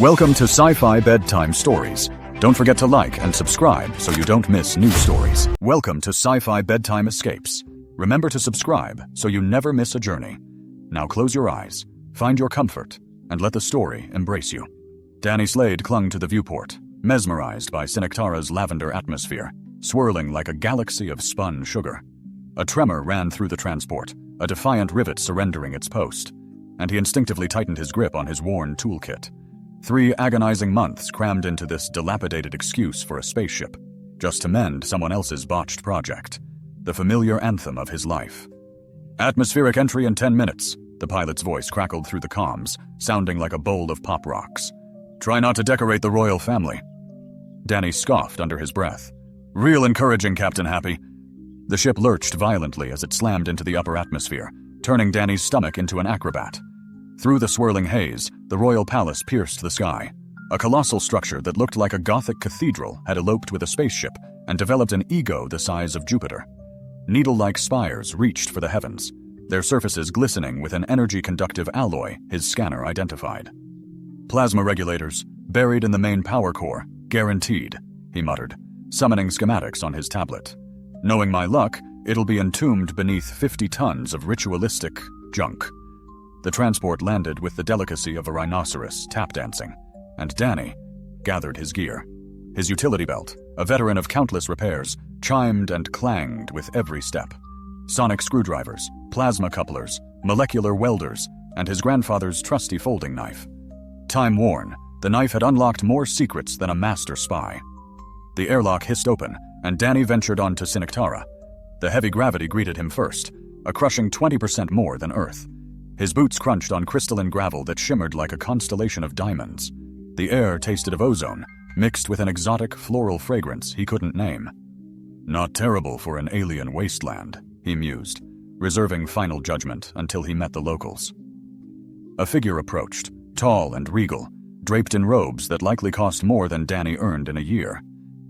Welcome to Sci-Fi Bedtime Stories. Don't forget to like and subscribe so you don't miss new stories. Welcome to Sci-Fi Bedtime Escapes. Remember to subscribe so you never miss a journey. Now close your eyes, find your comfort, and let the story embrace you. Danny Slade clung to the viewport, mesmerized by Sinectara's lavender atmosphere, swirling like a galaxy of spun sugar. A tremor ran through the transport, a defiant rivet surrendering its post, and he instinctively tightened his grip on his worn toolkit. 3 agonizing months crammed into this dilapidated excuse for a spaceship, just to mend someone else's botched project, the familiar anthem of his life. Atmospheric entry in 10 minutes, the pilot's voice crackled through the comms, sounding like a bowl of pop rocks. Try not to decorate the royal family. Danny scoffed under his breath. Real encouraging, Captain Happy. The ship lurched violently as it slammed into the upper atmosphere, turning Danny's stomach into an acrobat. Through the swirling haze, the royal palace pierced the sky. A colossal structure that looked like a Gothic cathedral had eloped with a spaceship and developed an ego the size of Jupiter. Needle-like spires reached for the heavens, their surfaces glistening with an energy-conductive alloy his scanner identified. Plasma regulators, buried in the main power core, guaranteed, he muttered, summoning schematics on his tablet. Knowing my luck, it'll be entombed beneath 50 tons of ritualistic junk. The transport landed with the delicacy of a rhinoceros tap dancing, and Danny gathered his gear. His utility belt, a veteran of countless repairs, chimed and clanged with every step. Sonic screwdrivers, plasma couplers, molecular welders, and his grandfather's trusty folding knife. Time-worn, the knife had unlocked more secrets than a master spy. The airlock hissed open, and Danny ventured onto Sinectara. The heavy gravity greeted him first, a crushing 20% more than Earth. His boots crunched on crystalline gravel that shimmered like a constellation of diamonds. The air tasted of ozone, mixed with an exotic floral fragrance he couldn't name. Not terrible for an alien wasteland, he mused, reserving final judgment until he met the locals. A figure approached, tall and regal, draped in robes that likely cost more than Danny earned in a year.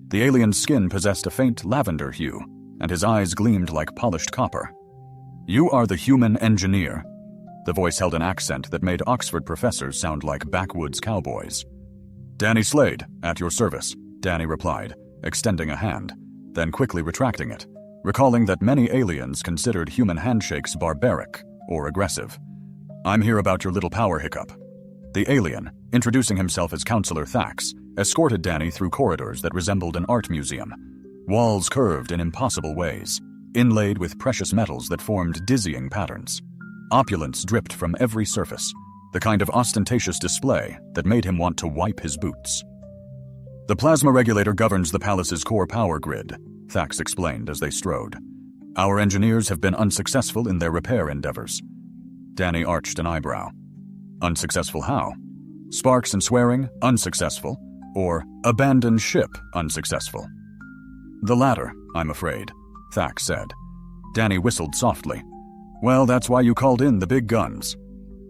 The alien's skin possessed a faint lavender hue, and his eyes gleamed like polished copper. You are the human engineer. The voice held an accent that made Oxford professors sound like backwoods cowboys. Danny Slade, at your service, Danny replied, extending a hand, then quickly retracting it, recalling that many aliens considered human handshakes barbaric or aggressive. I'm here about your little power hiccup. The alien, introducing himself as Counselor Thax, escorted Danny through corridors that resembled an art museum. Walls curved in impossible ways, inlaid with precious metals that formed dizzying patterns. Opulence dripped from every surface, the kind of ostentatious display that made him want to wipe his boots. The plasma regulator governs the palace's core power grid, Thax explained as they strode. Our engineers have been unsuccessful in their repair endeavors. Danny arched an eyebrow. Unsuccessful how? Sparks and swearing, unsuccessful, or abandoned ship, unsuccessful? The latter, I'm afraid, Thax said. Danny whistled softly. Well, that's why you called in the big guns.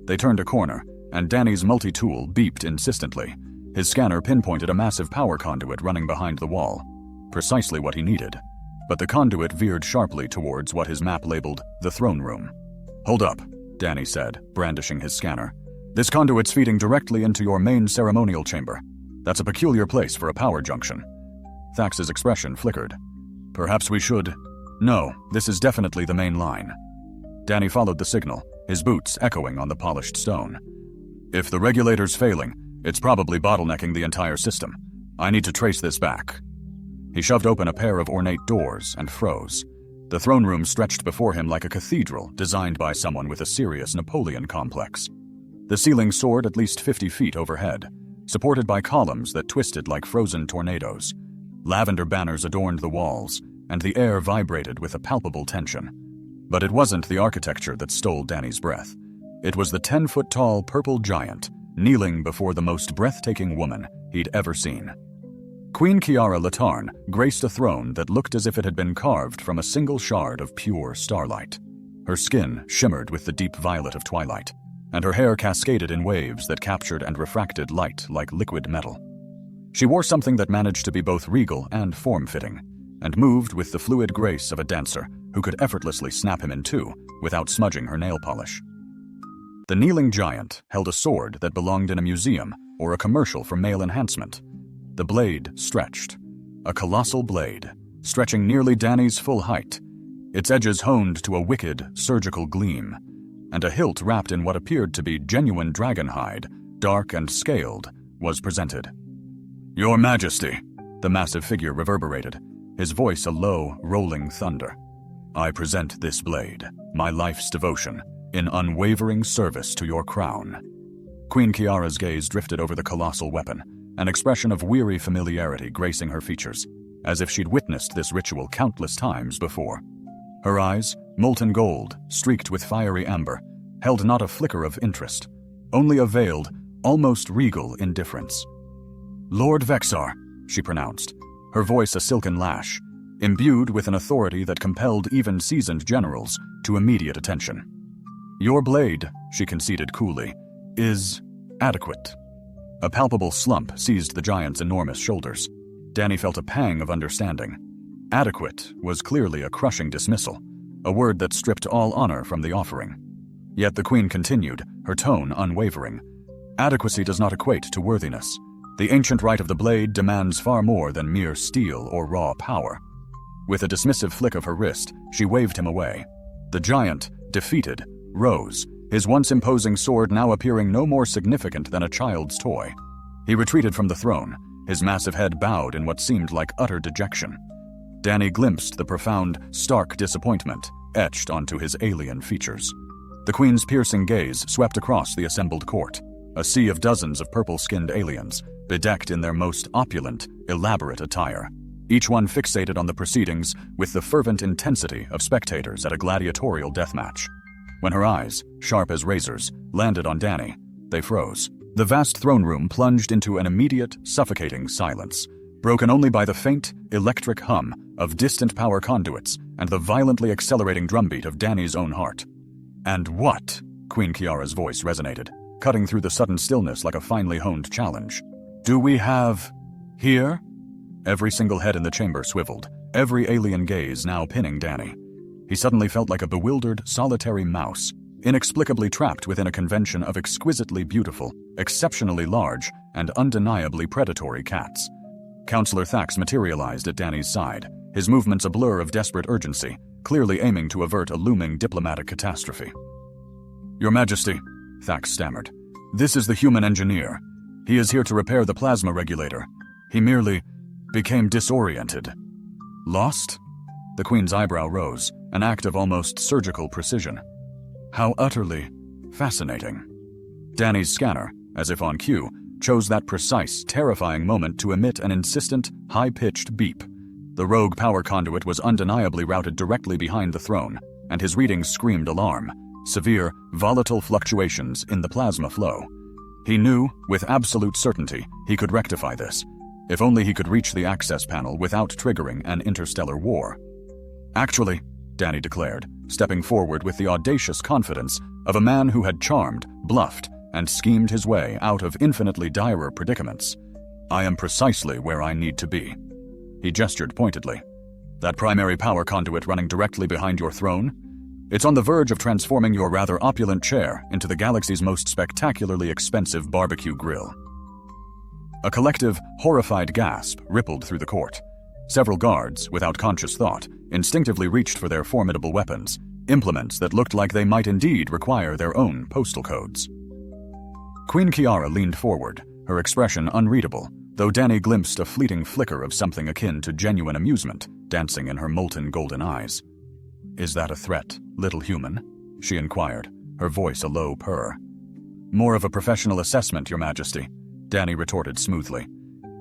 They turned a corner, and Danny's multi-tool beeped insistently. His scanner pinpointed a massive power conduit running behind the wall. Precisely what he needed. But the conduit veered sharply towards what his map labeled the throne room. Hold up, Danny said, brandishing his scanner. This conduit's feeding directly into your main ceremonial chamber. That's a peculiar place for a power junction. Thax's expression flickered. Perhaps we should... No, this is definitely the main line. Danny followed the signal, his boots echoing on the polished stone. If the regulator's failing, it's probably bottlenecking the entire system. I need to trace this back. He shoved open a pair of ornate doors and froze. The throne room stretched before him like a cathedral designed by someone with a serious Napoleon complex. The ceiling soared at least 50 feet overhead, supported by columns that twisted like frozen tornadoes. Lavender banners adorned the walls, and the air vibrated with a palpable tension. But it wasn't the architecture that stole Danny's breath. It was the 10-foot-tall purple giant, kneeling before the most breathtaking woman he'd ever seen. Queen Kiara Latarn graced a throne that looked as if it had been carved from a single shard of pure starlight. Her skin shimmered with the deep violet of twilight, and her hair cascaded in waves that captured and refracted light like liquid metal. She wore something that managed to be both regal and form-fitting, and moved with the fluid grace of a dancer who could effortlessly snap him in two without smudging her nail polish. The kneeling giant held a sword that belonged in a museum or a commercial for male enhancement. The blade stretched. A colossal blade, stretching nearly Danny's full height, its edges honed to a wicked, surgical gleam, and a hilt wrapped in what appeared to be genuine dragon hide, dark and scaled, was presented. "Your Majesty," the massive figure reverberated, his voice a low, rolling thunder. "I present this blade, my life's devotion, in unwavering service to your crown." Queen Kiara's gaze drifted over the colossal weapon, an expression of weary familiarity gracing her features, as if she'd witnessed this ritual countless times before. Her eyes, molten gold, streaked with fiery amber, held not a flicker of interest, only a veiled, almost regal indifference. "Lord Vexar," she pronounced, her voice a silken lash, imbued with an authority that compelled even seasoned generals to immediate attention. "Your blade," she conceded coolly, "is adequate." A palpable slump seized the giant's enormous shoulders. Danny felt a pang of understanding. Adequate was clearly a crushing dismissal, a word that stripped all honor from the offering. Yet the queen continued, her tone unwavering. "Adequacy does not equate to worthiness. The ancient right of the blade demands far more than mere steel or raw power." With a dismissive flick of her wrist, she waved him away. The giant, defeated, rose, his once imposing sword now appearing no more significant than a child's toy. He retreated from the throne, his massive head bowed in what seemed like utter dejection. Danny glimpsed the profound, stark disappointment etched onto his alien features. The queen's piercing gaze swept across the assembled court, a sea of dozens of purple-skinned aliens, bedecked in their most opulent, elaborate attire, each one fixated on the proceedings with the fervent intensity of spectators at a gladiatorial deathmatch. When her eyes, sharp as razors, landed on Danny, they froze. The vast throne room plunged into an immediate, suffocating silence, broken only by the faint, electric hum of distant power conduits and the violently accelerating drumbeat of Danny's own heart. "And what?" Queen Kiara's voice resonated, cutting through the sudden stillness like a finely honed challenge. "Do we have here?" Every single head in the chamber swiveled, every alien gaze now pinning Danny. He suddenly felt like a bewildered, solitary mouse, inexplicably trapped within a convention of exquisitely beautiful, exceptionally large, and undeniably predatory cats. Counselor Thax materialized at Danny's side, his movements a blur of desperate urgency, clearly aiming to avert a looming diplomatic catastrophe. "Your Majesty," Thax stammered, "this is the human engineer. He is here to repair the plasma regulator. He merely became disoriented." "Lost?" The queen's eyebrow rose, an act of almost surgical precision. "How utterly fascinating." Danny's scanner, as if on cue, chose that precise, terrifying moment to emit an insistent, high-pitched beep. The rogue power conduit was undeniably routed directly behind the throne, and his readings screamed alarm, severe, volatile fluctuations in the plasma flow. He knew, with absolute certainty, he could rectify this, if only he could reach the access panel without triggering an interstellar war. "Actually," Danny declared, stepping forward with the audacious confidence of a man who had charmed, bluffed, and schemed his way out of infinitely direr predicaments, "I am precisely where I need to be." He gestured pointedly. "That primary power conduit running directly behind your throne? It's on the verge of transforming your rather opulent chair into the galaxy's most spectacularly expensive barbecue grill." A collective, horrified gasp rippled through the court. Several guards, without conscious thought, instinctively reached for their formidable weapons, implements that looked like they might indeed require their own postal codes. Queen Kiara leaned forward, her expression unreadable, though Danny glimpsed a fleeting flicker of something akin to genuine amusement dancing in her molten golden eyes. "Is that a threat, little human?" she inquired, her voice a low purr. "More of a professional assessment, Your Majesty," Danny retorted smoothly.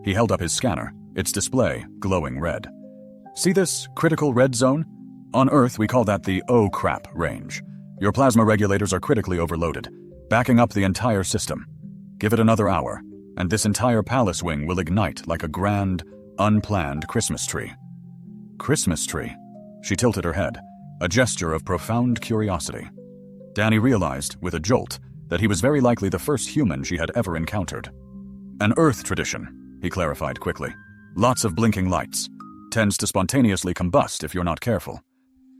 He held up his scanner, its display glowing red. "See this critical red zone? On Earth, we call that the oh crap range. Your plasma regulators are critically overloaded, backing up the entire system. Give it another hour, and this entire palace wing will ignite like a grand, unplanned Christmas tree." "Christmas tree?" She tilted her head, a gesture of profound curiosity. Danny realized, with a jolt, that he was very likely the first human she had ever encountered. "An Earth tradition," he clarified quickly. "Lots of blinking lights. Tends to spontaneously combust if you're not careful.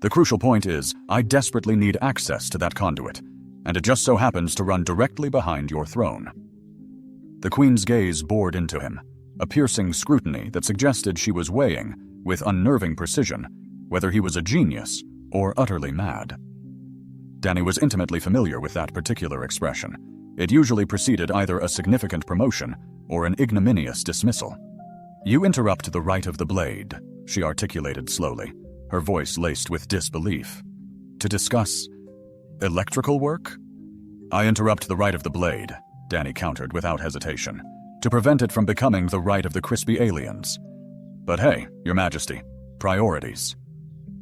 The crucial point is, I desperately need access to that conduit, and it just so happens to run directly behind your throne." The Queen's gaze bored into him, a piercing scrutiny that suggested she was weighing, with unnerving precision, whether he was a genius or utterly mad. Danny was intimately familiar with that particular expression. It usually preceded either a significant promotion or an ignominious dismissal. "You interrupt the right of the blade," she articulated slowly, her voice laced with disbelief. "To discuss electrical work?" "I interrupt the right of the blade," Danny countered without hesitation, "to prevent it from becoming the right of the crispy aliens. But hey, Your Majesty, priorities."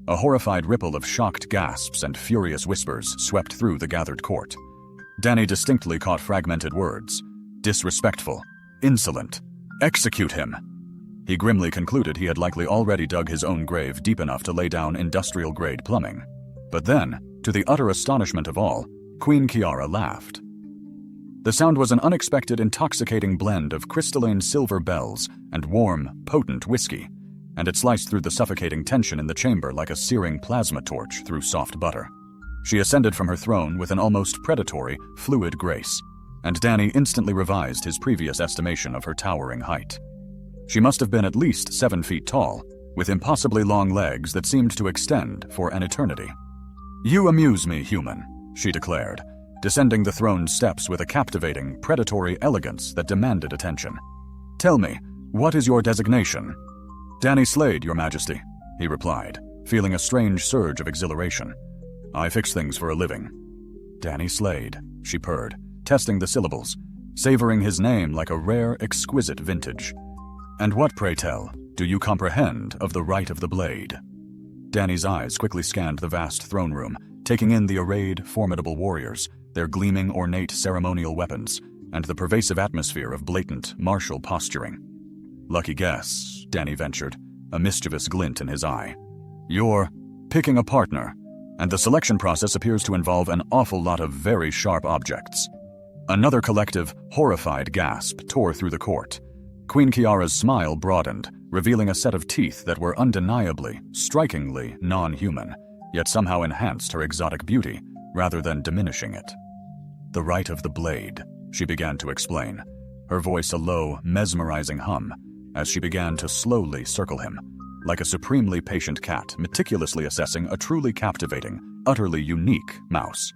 A horrified ripple of shocked gasps and furious whispers swept through the gathered court. Danny distinctly caught fragmented words. Disrespectful. Insolent. Execute him. He grimly concluded he had likely already dug his own grave deep enough to lay down industrial-grade plumbing. But then, to the utter astonishment of all, Queen Kiara laughed. The sound was an unexpected, intoxicating blend of crystalline silver bells and warm, potent whiskey, and it sliced through the suffocating tension in the chamber like a searing plasma torch through soft butter. She ascended from her throne with an almost predatory, fluid grace, and Danny instantly revised his previous estimation of her towering height. She must have been at least 7 feet tall, with impossibly long legs that seemed to extend for an eternity. "You amuse me, human," she declared, descending the throne's steps with a captivating, predatory elegance that demanded attention. "Tell me, what is your designation?" "Danny Slade, Your Majesty," he replied, feeling a strange surge of exhilaration. "I fix things for a living." "Danny Slade," she purred, testing the syllables, savoring his name like a rare, exquisite vintage. "And what, pray tell, do you comprehend of the right of the blade?" Danny's eyes quickly scanned the vast throne room, taking in the arrayed, formidable warriors, their gleaming, ornate ceremonial weapons, and the pervasive atmosphere of blatant, martial posturing. "Lucky guess," Danny ventured, a mischievous glint in his eye. "You're picking a partner, and the selection process appears to involve an awful lot of very sharp objects." Another collective, horrified gasp tore through the court. Queen Kiara's smile broadened, revealing a set of teeth that were undeniably, strikingly non-human, yet somehow enhanced her exotic beauty, rather than diminishing it. "The right of the blade," she began to explain, her voice a low, mesmerizing hum, as she began to slowly circle him, like a supremely patient cat meticulously assessing a truly captivating, utterly unique mouse.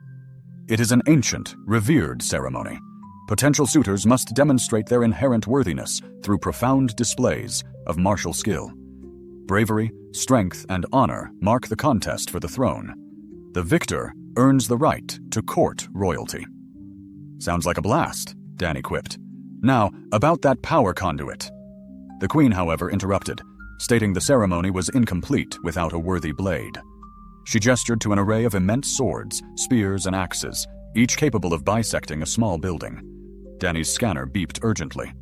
"It is an ancient, revered ceremony. Potential suitors must demonstrate their inherent worthiness through profound displays of martial skill. Bravery, strength, and honor mark the contest for the throne. The victor earns the right to court royalty." "Sounds like a blast," Danny quipped. "Now, about that power conduit." The Queen, however, interrupted, stating the ceremony was incomplete without a worthy blade. She gestured to an array of immense swords, spears, and axes, each capable of bisecting a small building. Danny's scanner beeped urgently.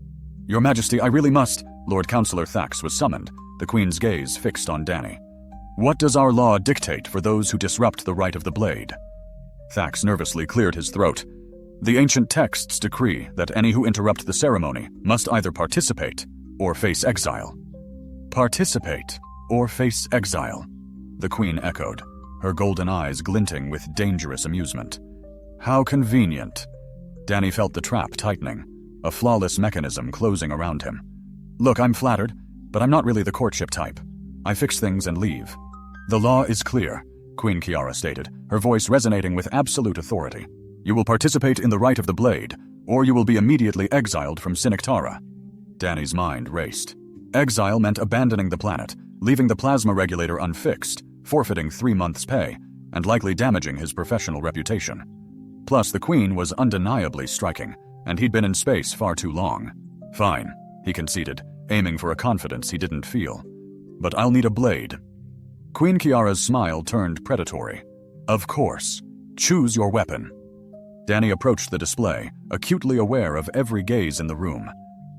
"Your Majesty, I really must." Lord Councillor Thax was summoned, the Queen's gaze fixed on Danny. "What does our law dictate for those who disrupt the right of the blade?" Thax nervously cleared his throat. "The ancient texts decree that any who interrupt the ceremony must either participate or face exile." "Participate or face exile," the Queen echoed, her golden eyes glinting with dangerous amusement. "How convenient." Danny felt the trap tightening, a flawless mechanism closing around him. "Look, I'm flattered, but I'm not really the courtship type. I fix things and leave." "The law is clear," Queen Kiara stated, her voice resonating with absolute authority. "You will participate in the right of the blade, or you will be immediately exiled from Sinectara." Danny's mind raced. Exile meant abandoning the planet, leaving the plasma regulator unfixed, forfeiting 3 months' pay, and likely damaging his professional reputation. Plus, the Queen was undeniably striking, and he'd been in space far too long. "Fine," he conceded, aiming for a confidence he didn't feel. "But I'll need a blade." Queen Kiara's smile turned predatory. "Of course. Choose your weapon." Danny approached the display, acutely aware of every gaze in the room.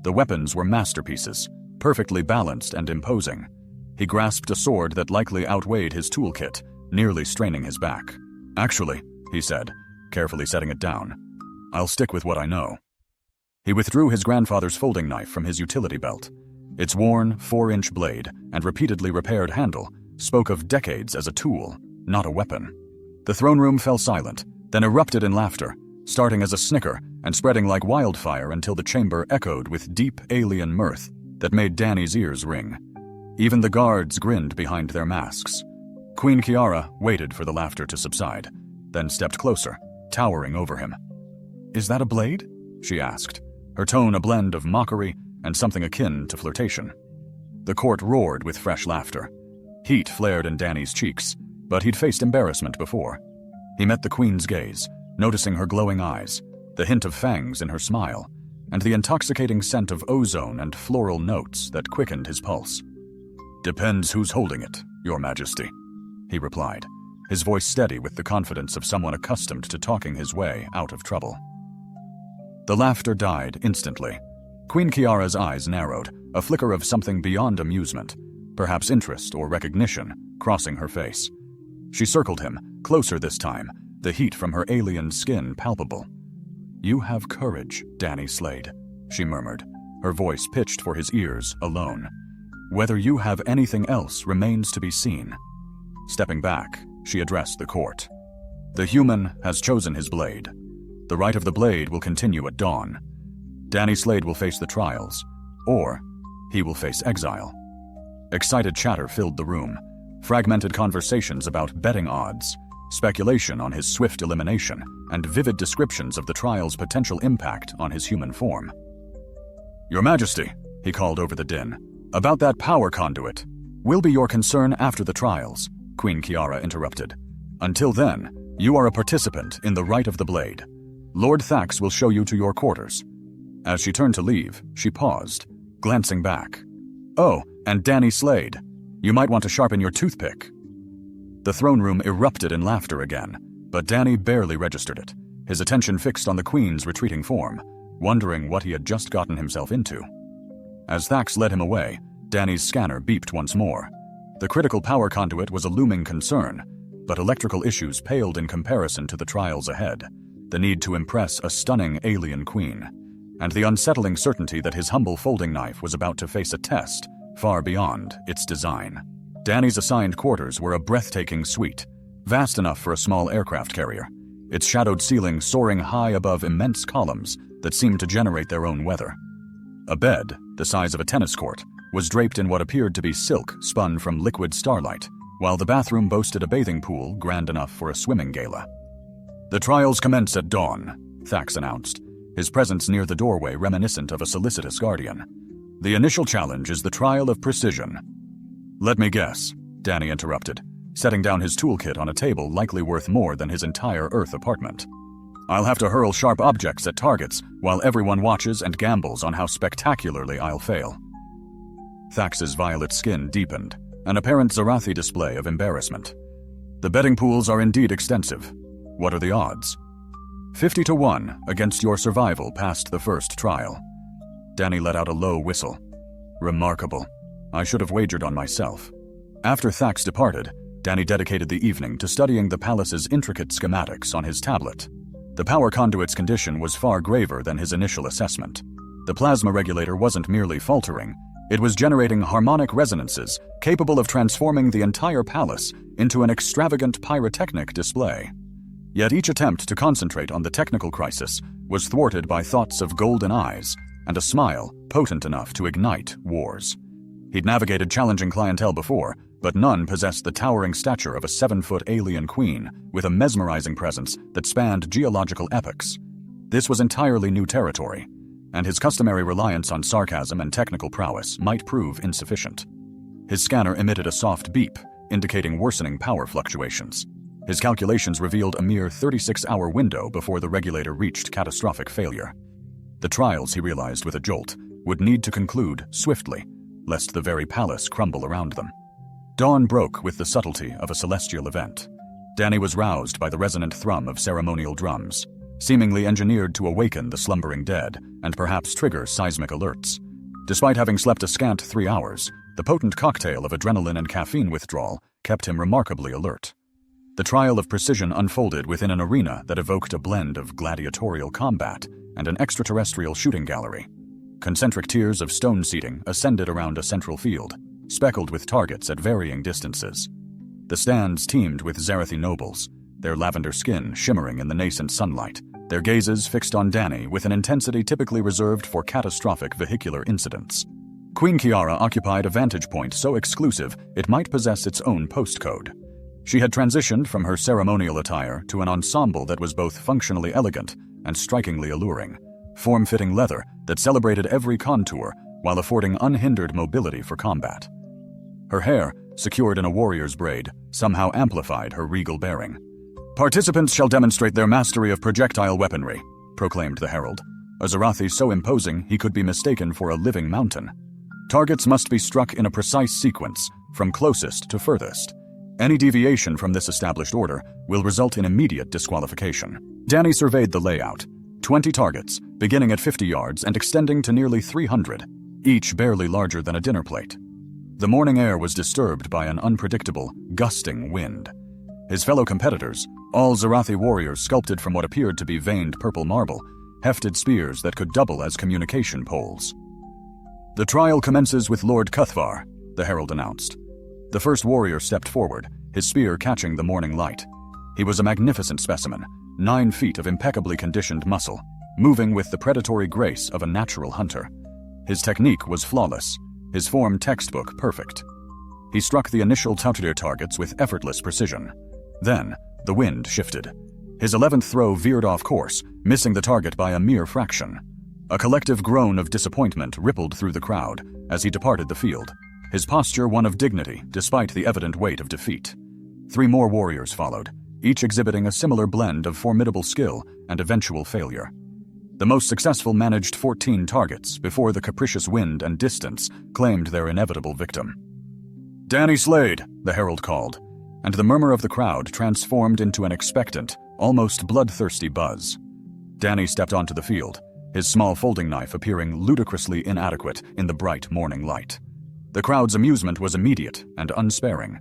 The weapons were masterpieces, perfectly balanced and imposing. He grasped a sword that likely outweighed his toolkit, nearly straining his back. "Actually," he said, carefully setting it down, "I'll stick with what I know." He withdrew his grandfather's folding knife from his utility belt. Its worn, 4-inch blade and repeatedly repaired handle spoke of decades as a tool, not a weapon. The throne room fell silent, then erupted in laughter, starting as a snicker and spreading like wildfire until the chamber echoed with deep alien mirth that made Danny's ears ring. Even the guards grinned behind their masks. Queen Kiara waited for the laughter to subside, then stepped closer, towering over him. "Is that a blade?" she asked, her tone a blend of mockery and something akin to flirtation. The court roared with fresh laughter. Heat flared in Danny's cheeks, but he'd faced embarrassment before. He met the queen's gaze, noticing her glowing eyes, the hint of fangs in her smile, and the intoxicating scent of ozone and floral notes that quickened his pulse. "Depends who's holding it, Your Majesty," he replied, his voice steady with the confidence of someone accustomed to talking his way out of trouble. The laughter died instantly. Queen Kiara's eyes narrowed, a flicker of something beyond amusement, perhaps interest or recognition, crossing her face. She circled him, closer this time, the heat from her alien skin palpable. "You have courage, Danny Slade," she murmured, her voice pitched for his ears alone. "Whether you have anything else remains to be seen." Stepping back, she addressed the court. "The human has chosen his blade. The right of the blade will continue at dawn. Danny Slade will face the trials, or he will face exile." Excited chatter filled the room, fragmented conversations about betting odds, speculation on his swift elimination, and vivid descriptions of the trial's potential impact on his human form. "Your Majesty," he called over the din, "about that power conduit will be your concern after the trials," Queen Kiara interrupted. "Until then, you are a participant in the right of the blade. Lord Thax will show you to your quarters." As she turned to leave, she paused, glancing back. "Oh, and Danny Slade, you might want to sharpen your toothpick." The throne room erupted in laughter again, but Danny barely registered it, his attention fixed on the Queen's retreating form, wondering what he had just gotten himself into. As Thax led him away, Danny's scanner beeped once more. The critical power conduit was a looming concern, but electrical issues paled in comparison to the trials ahead, the need to impress a stunning alien queen, and the unsettling certainty that his humble folding knife was about to face a test far beyond its design. Danny's assigned quarters were a breathtaking suite, vast enough for a small aircraft carrier, its shadowed ceiling soaring high above immense columns that seemed to generate their own weather. A bed, the size of a tennis court, was draped in what appeared to be silk spun from liquid starlight, while the bathroom boasted a bathing pool grand enough for a swimming gala. "The trials commence at dawn," Thax announced, his presence near the doorway reminiscent of a solicitous guardian. "The initial challenge is the trial of precision." "Let me guess," Danny interrupted, setting down his toolkit on a table likely worth more than his entire Earth apartment. "I'll have to hurl sharp objects at targets while everyone watches and gambles on how spectacularly I'll fail." Thax's violet skin deepened, an apparent Zarathi display of embarrassment. "The betting pools are indeed extensive. What are the odds?" 50 to 1 against your survival past the first trial." Danny let out a low whistle. "Remarkable. I should have wagered on myself." After Thax departed, Danny dedicated the evening to studying the palace's intricate schematics on his tablet. The power conduit's condition was far graver than his initial assessment. The plasma regulator wasn't merely faltering, it was generating harmonic resonances capable of transforming the entire palace into an extravagant pyrotechnic display. Yet each attempt to concentrate on the technical crisis was thwarted by thoughts of golden eyes and a smile potent enough to ignite wars. He'd navigated challenging clientele before, but none possessed the towering stature of a 7-foot alien queen with a mesmerizing presence that spanned geological epochs. This was entirely new territory, and his customary reliance on sarcasm and technical prowess might prove insufficient. His scanner emitted a soft beep, indicating worsening power fluctuations. His calculations revealed a mere 36-hour window before the regulator reached catastrophic failure. The trials, he realized with a jolt, would need to conclude swiftly, lest the very palace crumble around them. Dawn broke with the subtlety of a celestial event. Danny was roused by the resonant thrum of ceremonial drums, seemingly engineered to awaken the slumbering dead and perhaps trigger seismic alerts. Despite having slept a scant 3 hours, the potent cocktail of adrenaline and caffeine withdrawal kept him remarkably alert. The trial of precision unfolded within an arena that evoked a blend of gladiatorial combat and an extraterrestrial shooting gallery. Concentric tiers of stone seating ascended around a central field, speckled with targets at varying distances. The stands teemed with Zarathi nobles, their lavender skin shimmering in the nascent sunlight, their gazes fixed on Danny with an intensity typically reserved for catastrophic vehicular incidents. Queen Kiara occupied a vantage point so exclusive it might possess its own postcode. She had transitioned from her ceremonial attire to an ensemble that was both functionally elegant and strikingly alluring, form-fitting leather that celebrated every contour while affording unhindered mobility for combat. Her hair, secured in a warrior's braid, somehow amplified her regal bearing. "Participants shall demonstrate their mastery of projectile weaponry," proclaimed the herald, a Zarathi so imposing he could be mistaken for a living mountain. "Targets must be struck in a precise sequence, from closest to furthest. Any deviation from this established order will result in immediate disqualification." Danny surveyed the layout. 20 targets, beginning at 50 yards and extending to nearly 300, each barely larger than a dinner plate. The morning air was disturbed by an unpredictable, gusting wind. His fellow competitors, all Zarathi warriors sculpted from what appeared to be veined purple marble, hefted spears that could double as communication poles. "The trial commences with Lord Cuthvar," the herald announced. The first warrior stepped forward, his spear catching the morning light. He was a magnificent specimen, 9 feet of impeccably conditioned muscle, moving with the predatory grace of a natural hunter. His technique was flawless, his form textbook perfect. He struck the initial Tautrir targets with effortless precision. Then, the wind shifted. His 11th throw veered off course, missing the target by a mere fraction. A collective groan of disappointment rippled through the crowd as he departed the field, his posture one of dignity despite the evident weight of defeat. 3 more warriors followed, each exhibiting a similar blend of formidable skill and eventual failure. The most successful managed 14 targets before the capricious wind and distance claimed their inevitable victim. "Danny Slade," the herald called, and the murmur of the crowd transformed into an expectant, almost bloodthirsty buzz. Danny stepped onto the field, his small folding knife appearing ludicrously inadequate in the bright morning light. The crowd's amusement was immediate and unsparing.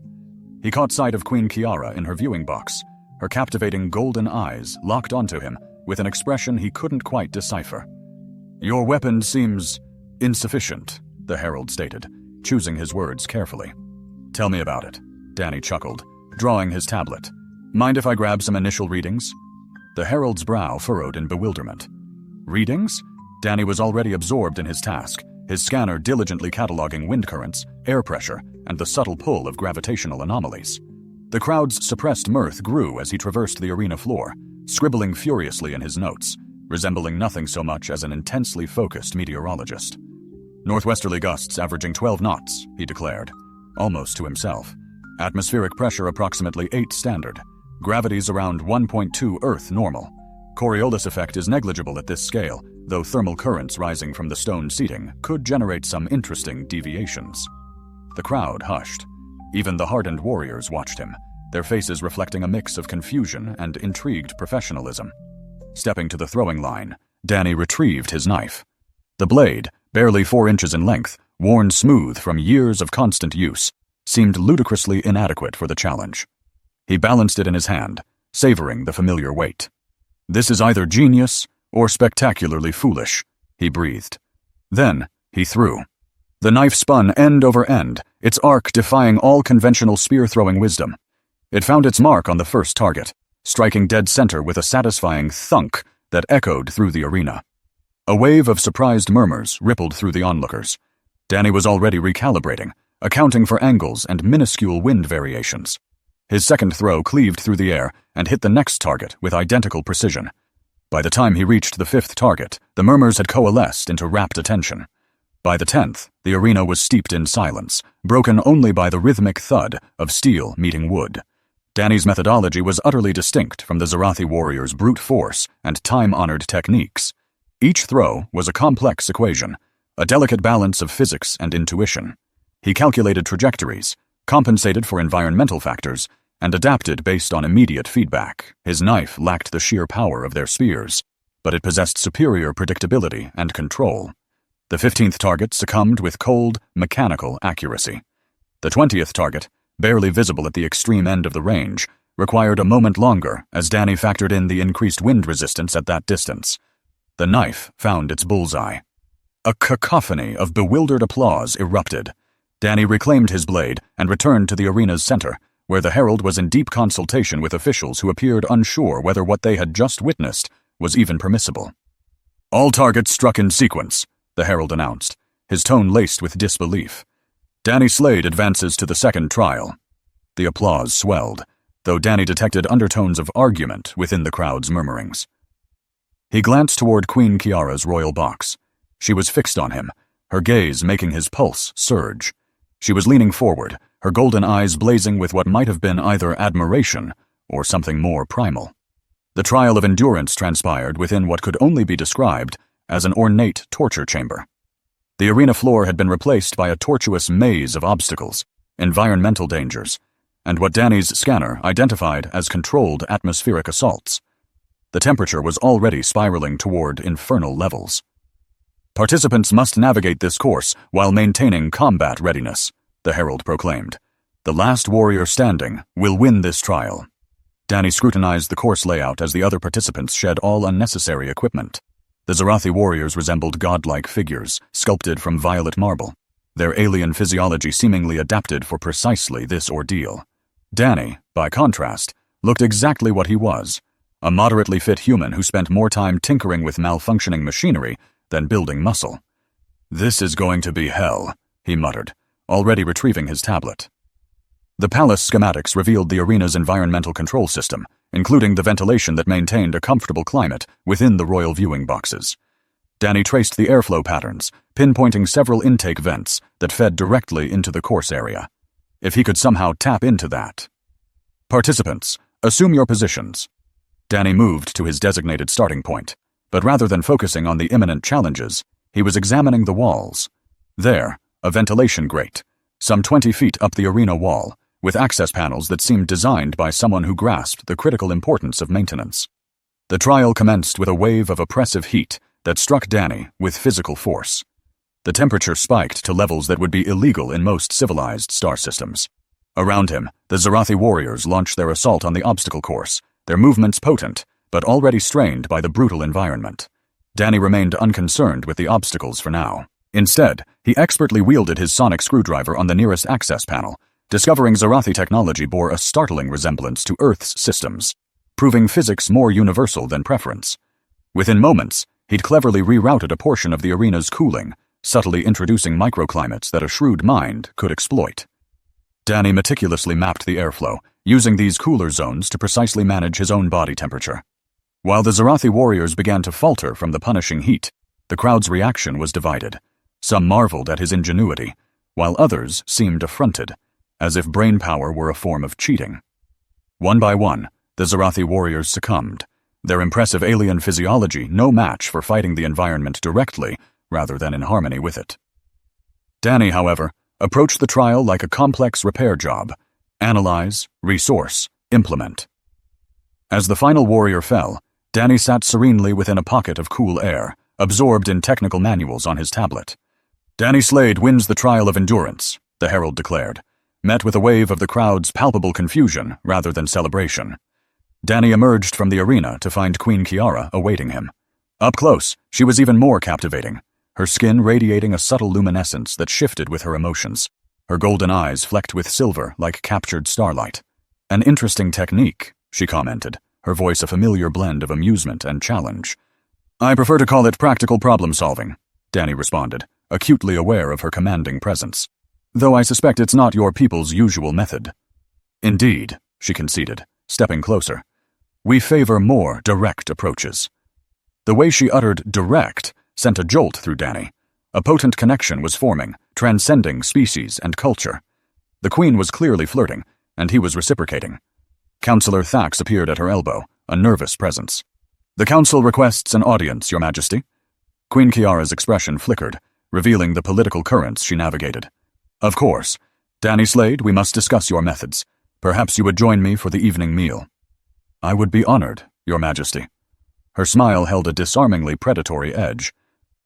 He caught sight of Queen Kiara in her viewing box, her captivating golden eyes locked onto him with an expression he couldn't quite decipher. "Your weapon seems insufficient," the herald stated, choosing his words carefully. "Tell me about it," Danny chuckled, drawing his tablet. "Mind if I grab some initial readings?" The herald's brow furrowed in bewilderment. Readings? Danny was already absorbed in his task, his scanner diligently cataloging wind currents, air pressure, and the subtle pull of gravitational anomalies. The crowd's suppressed mirth grew as he traversed the arena floor, scribbling furiously in his notes, resembling nothing so much as an intensely focused meteorologist. "Northwesterly gusts averaging 12 knots, he declared, almost to himself. "Atmospheric pressure approximately 8 standard. Gravity's around 1.2 Earth normal. Coriolis effect is negligible at this scale, though thermal currents rising from the stone seating could generate some interesting deviations." The crowd hushed. Even the hardened warriors watched him, their faces reflecting a mix of confusion and intrigued professionalism. Stepping to the throwing line, Danny retrieved his knife. The blade, barely 4 inches in length, worn smooth from years of constant use, seemed ludicrously inadequate for the challenge. He balanced it in his hand, savoring the familiar weight. "This is either genius or spectacularly foolish," he breathed. Then he threw. The knife spun end over end, its arc defying all conventional spear-throwing wisdom. It found its mark on the first target, striking dead center with a satisfying thunk that echoed through the arena. A wave of surprised murmurs rippled through the onlookers. Danny was already recalibrating, accounting for angles and minuscule wind variations. His second throw cleaved through the air and hit the next target with identical precision. By the time he reached the 5th target, the murmurs had coalesced into rapt attention. By the 10th, the arena was steeped in silence, broken only by the rhythmic thud of steel meeting wood. Danny's methodology was utterly distinct from the Zarathi warrior's brute force and time-honored techniques. Each throw was a complex equation, a delicate balance of physics and intuition. He calculated trajectories, compensated for environmental factors, and adapted based on immediate feedback. His knife lacked the sheer power of their spears, but it possessed superior predictability and control. The 15th target succumbed with cold, mechanical accuracy. The 20th target, barely visible at the extreme end of the range, required a moment longer as Danny factored in the increased wind resistance at that distance. The knife found its bullseye. A cacophony of bewildered applause erupted. Danny reclaimed his blade and returned to the arena's center, where the herald was in deep consultation with officials who appeared unsure whether what they had just witnessed was even permissible. "All targets struck in sequence," the herald announced, his tone laced with disbelief. "Danny Slade advances to the second trial." The applause swelled, though Danny detected undertones of argument within the crowd's murmurings. He glanced toward Queen Kiara's royal box. She was fixed on him, her gaze making his pulse surge. She was leaning forward, her golden eyes blazing with what might have been either admiration or something more primal. The trial of endurance transpired within what could only be described as an ornate torture chamber. The arena floor had been replaced by a tortuous maze of obstacles, environmental dangers, and what Danny's scanner identified as controlled atmospheric assaults. The temperature was already spiraling toward infernal levels. "Participants must navigate this course while maintaining combat readiness," the herald proclaimed. "The last warrior standing will win this trial." Danny scrutinized the course layout as the other participants shed all unnecessary equipment. The Zarathi warriors resembled godlike figures, sculpted from violet marble, their alien physiology seemingly adapted for precisely this ordeal. Danny, by contrast, looked exactly what he was, a moderately fit human who spent more time tinkering with malfunctioning machinery than building muscle. "This is going to be hell," he muttered, already retrieving his tablet. The palace schematics revealed the arena's environmental control system, including the ventilation that maintained a comfortable climate within the royal viewing boxes. Danny traced the airflow patterns, pinpointing several intake vents that fed directly into the course area. If he could somehow tap into that. "Participants, assume your positions." Danny moved to his designated starting point, but rather than focusing on the imminent challenges, he was examining the walls. There, a ventilation grate, some 20 feet up the arena wall, with access panels that seemed designed by someone who grasped the critical importance of maintenance. The trial commenced with a wave of oppressive heat that struck Danny with physical force. The temperature spiked to levels that would be illegal in most civilized star systems. Around him, the Zarathi warriors launched their assault on the obstacle course, their movements potent, but already strained by the brutal environment. Danny remained unconcerned with the obstacles for now. Instead, he expertly wielded his sonic screwdriver on the nearest access panel, discovering Zarathi technology bore a startling resemblance to Earth's systems, proving physics more universal than preference. Within moments, he'd cleverly rerouted a portion of the arena's cooling, subtly introducing microclimates that a shrewd mind could exploit. Danny meticulously mapped the airflow, using these cooler zones to precisely manage his own body temperature. While the Zarathi warriors began to falter from the punishing heat, the crowd's reaction was divided. Some marveled at his ingenuity, while others seemed affronted, as if brainpower were a form of cheating. One by one, the Zarathi warriors succumbed, their impressive alien physiology no match for fighting the environment directly rather than in harmony with it. Danny, however, approached the trial like a complex repair job: analyze, resource, implement. As the final warrior fell, Danny sat serenely within a pocket of cool air, absorbed in technical manuals on his tablet. "Danny Slade wins the trial of endurance," the herald declared, met with a wave of the crowd's palpable confusion rather than celebration. Danny emerged from the arena to find Queen Kiara awaiting him. Up close, she was even more captivating, her skin radiating a subtle luminescence that shifted with her emotions, her golden eyes flecked with silver like captured starlight. "An interesting technique," she commented, her voice a familiar blend of amusement and challenge. "I prefer to call it practical problem-solving," Danny responded, acutely aware of her commanding presence. "Though I suspect it's not your people's usual method." "Indeed," she conceded, stepping closer. "We favor more direct approaches." The way she uttered "direct" sent a jolt through Danny. A potent connection was forming, transcending species and culture. The Queen was clearly flirting, and he was reciprocating. Councillor Thax appeared at her elbow, a nervous presence. "The Council requests an audience, Your Majesty." Queen Kiara's expression flickered, revealing the political currents she navigated. "Of course. Danny Slade, we must discuss your methods. Perhaps you would join me for the evening meal." "I would be honored, Your Majesty." Her smile held a disarmingly predatory edge.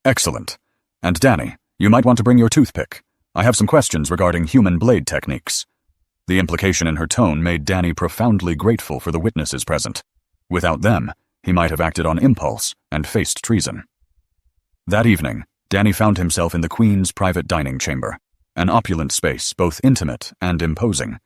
"Excellent. And Danny, you might want to bring your toothpick. I have some questions regarding human blade techniques." The implication in her tone made Danny profoundly grateful for the witnesses present. Without them, he might have acted on impulse and faced treason. That evening, Danny found himself in the Queen's private dining chamber, an opulent space both intimate and imposing.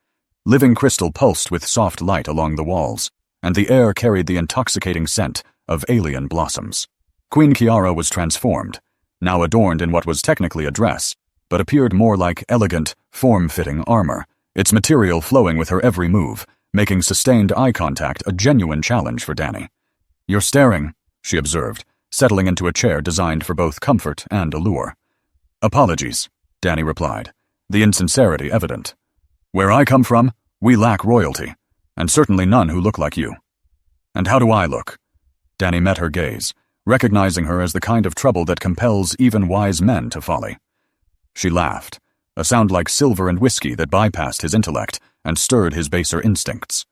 Living crystal pulsed with soft light along the walls, and the air carried the intoxicating scent of alien blossoms. Queen Kiara was transformed, now adorned in what was technically a dress, but appeared more like elegant, form-fitting armor, its material flowing with her every move, making sustained eye contact a genuine challenge for Danny. "You're staring," she observed, settling into a chair designed for both comfort and allure. "Apologies," Danny replied, the insincerity evident. "Where I come from, we lack royalty, and certainly none who look like you." "And how do I look?" Danny met her gaze, recognizing her as the kind of trouble that compels even wise men to folly. She laughed, a sound like silver and whiskey that bypassed his intellect and stirred his baser instincts.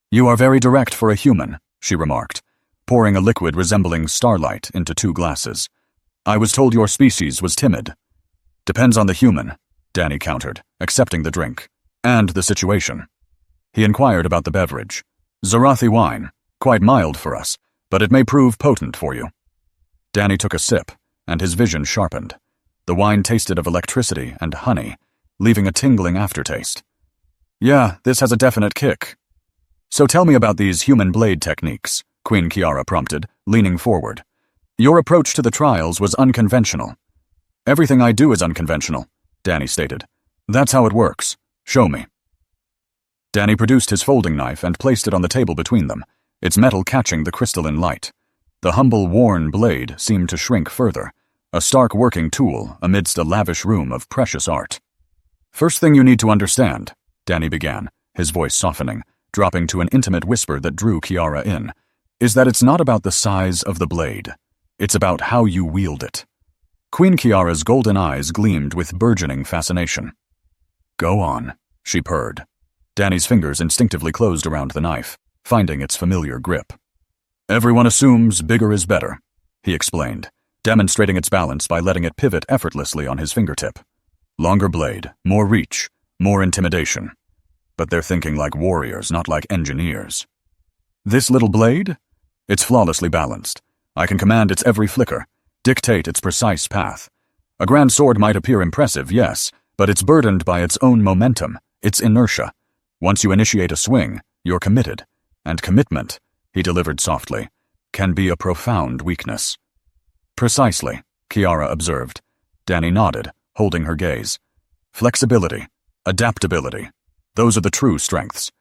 "You are very direct for a human," she remarked, pouring a liquid resembling starlight into 2 glasses. "I was told your species was timid." "Depends on the human," Danny countered, accepting the drink, "and the situation." He inquired about the beverage. "Zarathi wine, quite mild for us, but it may prove potent for you." Danny took a sip, and his vision sharpened. The wine tasted of electricity and honey, leaving a tingling aftertaste. "Yeah, this has a definite kick." "So tell me about these human blade techniques," Queen Kiara prompted, leaning forward. "Your approach to the trials was unconventional." "Everything I do is unconventional," Danny stated. "That's how it works. Show me." Danny produced his folding knife and placed it on the table between them, its metal catching the crystalline light. The humble, worn blade seemed to shrink further, a stark working tool amidst a lavish room of precious art. "First thing you need to understand," Danny began, his voice softening, dropping to an intimate whisper that drew Kiara in, "is that it's not about the size of the blade. It's about how you wield it." Queen Kiara's golden eyes gleamed with burgeoning fascination. "Go on," she purred. Danny's fingers instinctively closed around the knife, finding its familiar grip. "Everyone assumes bigger is better," he explained, demonstrating its balance by letting it pivot effortlessly on his fingertip. "Longer blade, more reach, more intimidation. But they're thinking like warriors, not like engineers. This little blade? It's flawlessly balanced. I can command its every flicker, dictate its precise path. A grand sword might appear impressive, yes, but it's burdened by its own momentum, its inertia. Once you initiate a swing, you're committed. And commitment," he delivered softly, "can be a profound weakness." "Precisely," Kiara observed. Danny nodded, holding her gaze. "Flexibility, adaptability. Those are the true strengths.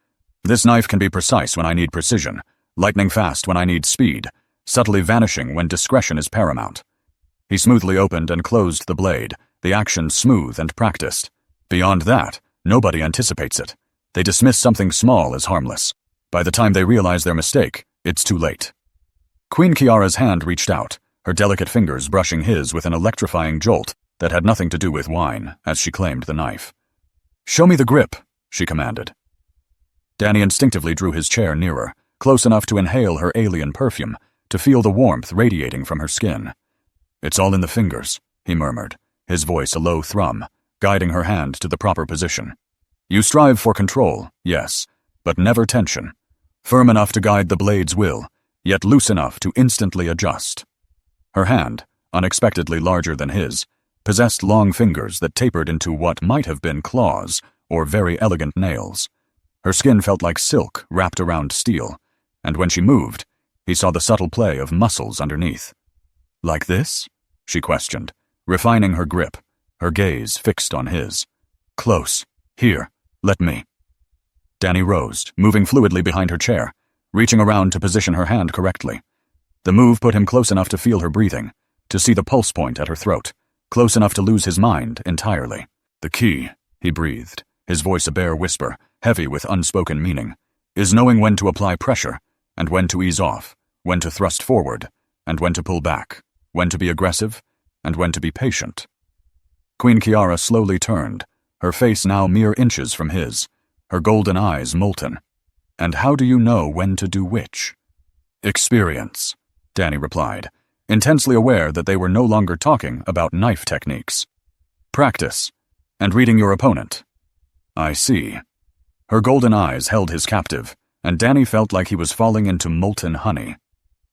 This knife can be precise when I need precision, lightning fast when I need speed, subtly vanishing when discretion is paramount." He smoothly opened and closed the blade, the action smooth and practiced. Beyond that, nobody anticipates it. They dismiss something small as harmless. By the time they realize their mistake, it's too late. Queen Kiara's hand reached out, her delicate fingers brushing his with an electrifying jolt that had nothing to do with wine, as she claimed the knife. "Show me the grip," she commanded. Danny instinctively drew his chair nearer, close enough to inhale her alien perfume, to feel the warmth radiating from her skin. "It's all in the fingers," he murmured, his voice a low thrum, guiding her hand to the proper position. "You strive for control, yes, but never tension. Firm enough to guide the blade's will, yet loose enough to instantly adjust." Her hand, unexpectedly larger than his, possessed long fingers that tapered into what might have been claws or very elegant nails. Her skin felt like silk wrapped around steel, and when she moved, he saw the subtle play of muscles underneath. "Like this?" she questioned, refining her grip, her gaze fixed on his. "Close. Here, let me." Danny rose, moving fluidly behind her chair, reaching around to position her hand correctly. The move put him close enough to feel her breathing, to see the pulse point at her throat, close enough to lose his mind entirely. "The key," he breathed, his voice a bare whisper, heavy with unspoken meaning, "is knowing when to apply pressure, and when to ease off, when to thrust forward, and when to pull back, when to be aggressive, and when to be patient." Queen Kiara slowly turned, her face now mere inches from his, her golden eyes molten. "And how do you know when to do which?" "Experience," Danny replied, intensely aware that they were no longer talking about knife techniques. "Practice, and reading your opponent." "I see." Her golden eyes held his captive, and Danny felt like he was falling into molten honey.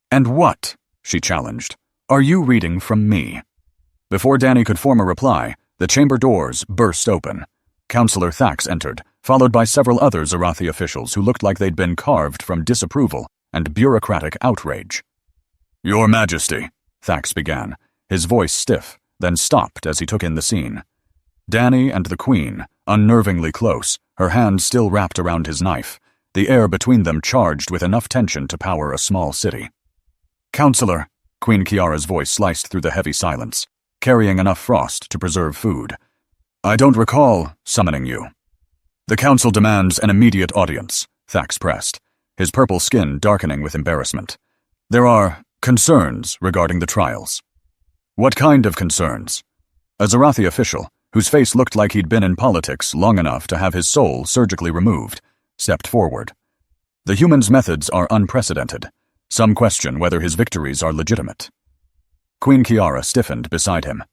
"And what," she challenged, "are you reading from me?" Before Danny could form a reply, the chamber doors burst open. Counselor Thax entered, followed by several other Zarathi officials who looked like they'd been carved from disapproval and bureaucratic outrage. Your Majesty, Thax began, his voice stiff, then stopped as he took in the scene. Dany and the Queen, unnervingly close, her hand still wrapped around his knife, the air between them charged with enough tension to power a small city. Counselor, Queen Kiara's voice sliced through the heavy silence, carrying enough frost to preserve food. I don't recall summoning you. The Council demands an immediate audience, Thax pressed, his purple skin darkening with embarrassment. There are concerns regarding the trials. What kind of concerns? A Zarathi official, whose face looked like he'd been in politics long enough to have his soul surgically removed, stepped forward. The human's methods are unprecedented. Some question whether his victories are legitimate. Queen Kiara stiffened beside him.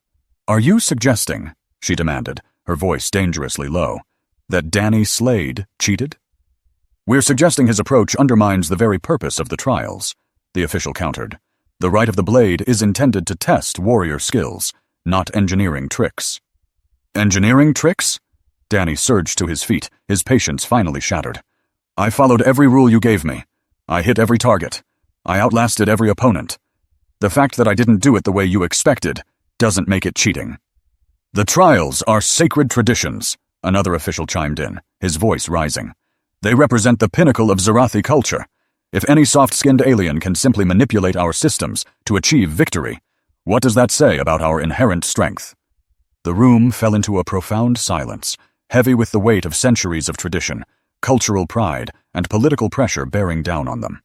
Are you suggesting, she demanded, her voice dangerously low, that Dany Slade cheated? We're suggesting his approach undermines the very purpose of the trials, the official countered. The right of the blade is intended to test warrior skills, not engineering tricks. Engineering tricks? Dany surged to his feet, his patience finally shattered. I followed every rule you gave me. I hit every target. I outlasted every opponent. The fact that I didn't do it the way you expected doesn't make it cheating. The trials are sacred traditions, another official chimed in, his voice rising. They represent the pinnacle of Zarathi culture. If any soft-skinned alien can simply manipulate our systems to achieve victory, what does that say about our inherent strength? The room fell into a profound silence, heavy with the weight of centuries of tradition, cultural pride, and political pressure bearing down on them.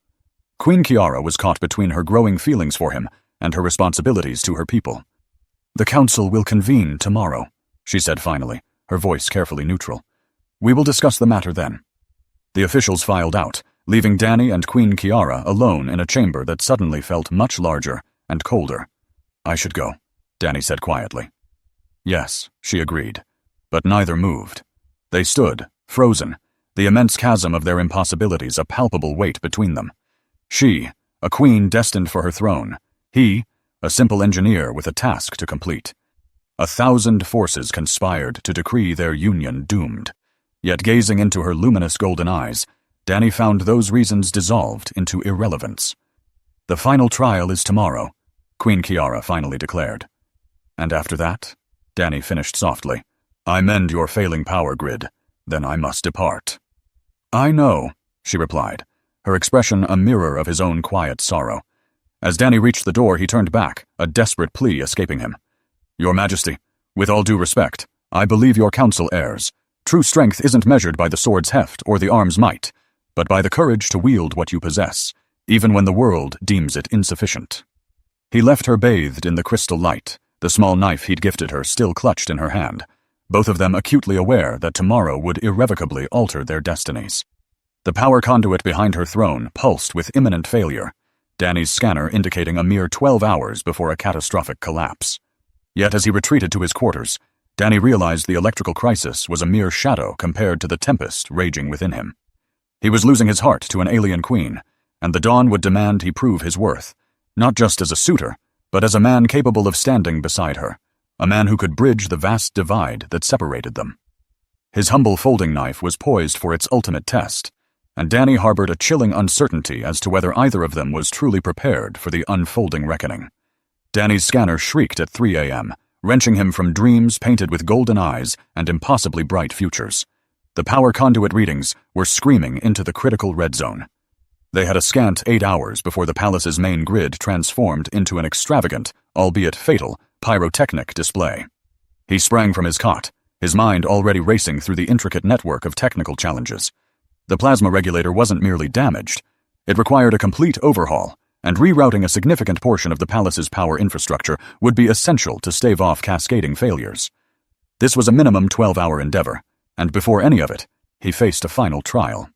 Queen Kiara was caught between her growing feelings for him and her responsibilities to her people. The Council will convene tomorrow, she said finally, her voice carefully neutral. We will discuss the matter then. The officials filed out, leaving Dany and Queen Kiara alone in a chamber that suddenly felt much larger and colder. I should go, Dany said quietly. Yes, she agreed, but neither moved. They stood, frozen, the immense chasm of their impossibilities a palpable weight between them. She, a queen destined for her throne. He, a simple engineer with a task to complete. 1,000 forces conspired to decree their union doomed. Yet gazing into her luminous golden eyes, Dany found those reasons dissolved into irrelevance. The final trial is tomorrow, Queen Kiara finally declared. And after that, Dany finished softly, I mend your failing power grid, then I must depart. I know, she replied, her expression a mirror of his own quiet sorrow. As Dany reached the door, he turned back, a desperate plea escaping him. Your Majesty, with all due respect, I believe your counsel errs. True strength isn't measured by the sword's heft or the arm's might, but by the courage to wield what you possess, even when the world deems it insufficient. He left her bathed in the crystal light, the small knife he'd gifted her still clutched in her hand, both of them acutely aware that tomorrow would irrevocably alter their destinies. The power conduit behind her throne pulsed with imminent failure, Dany's scanner indicating a mere 12 hours before a catastrophic collapse. Yet as he retreated to his quarters, Dany realized the electrical crisis was a mere shadow compared to the tempest raging within him. He was losing his heart to an alien queen, and the dawn would demand he prove his worth, not just as a suitor, but as a man capable of standing beside her, a man who could bridge the vast divide that separated them. His humble folding knife was poised for its ultimate test, and Dany harbored a chilling uncertainty as to whether either of them was truly prepared for the unfolding reckoning. Dany's scanner shrieked at 3 a.m., wrenching him from dreams painted with golden eyes and impossibly bright futures. The power conduit readings were screaming into the critical red zone. They had a scant 8 hours before the palace's main grid transformed into an extravagant, albeit fatal, pyrotechnic display. He sprang from his cot, his mind already racing through the intricate network of technical challenges. The plasma regulator wasn't merely damaged. It required a complete overhaul, and rerouting a significant portion of the palace's power infrastructure would be essential to stave off cascading failures. This was a minimum 12-hour endeavor, and before any of it, he faced a final trial.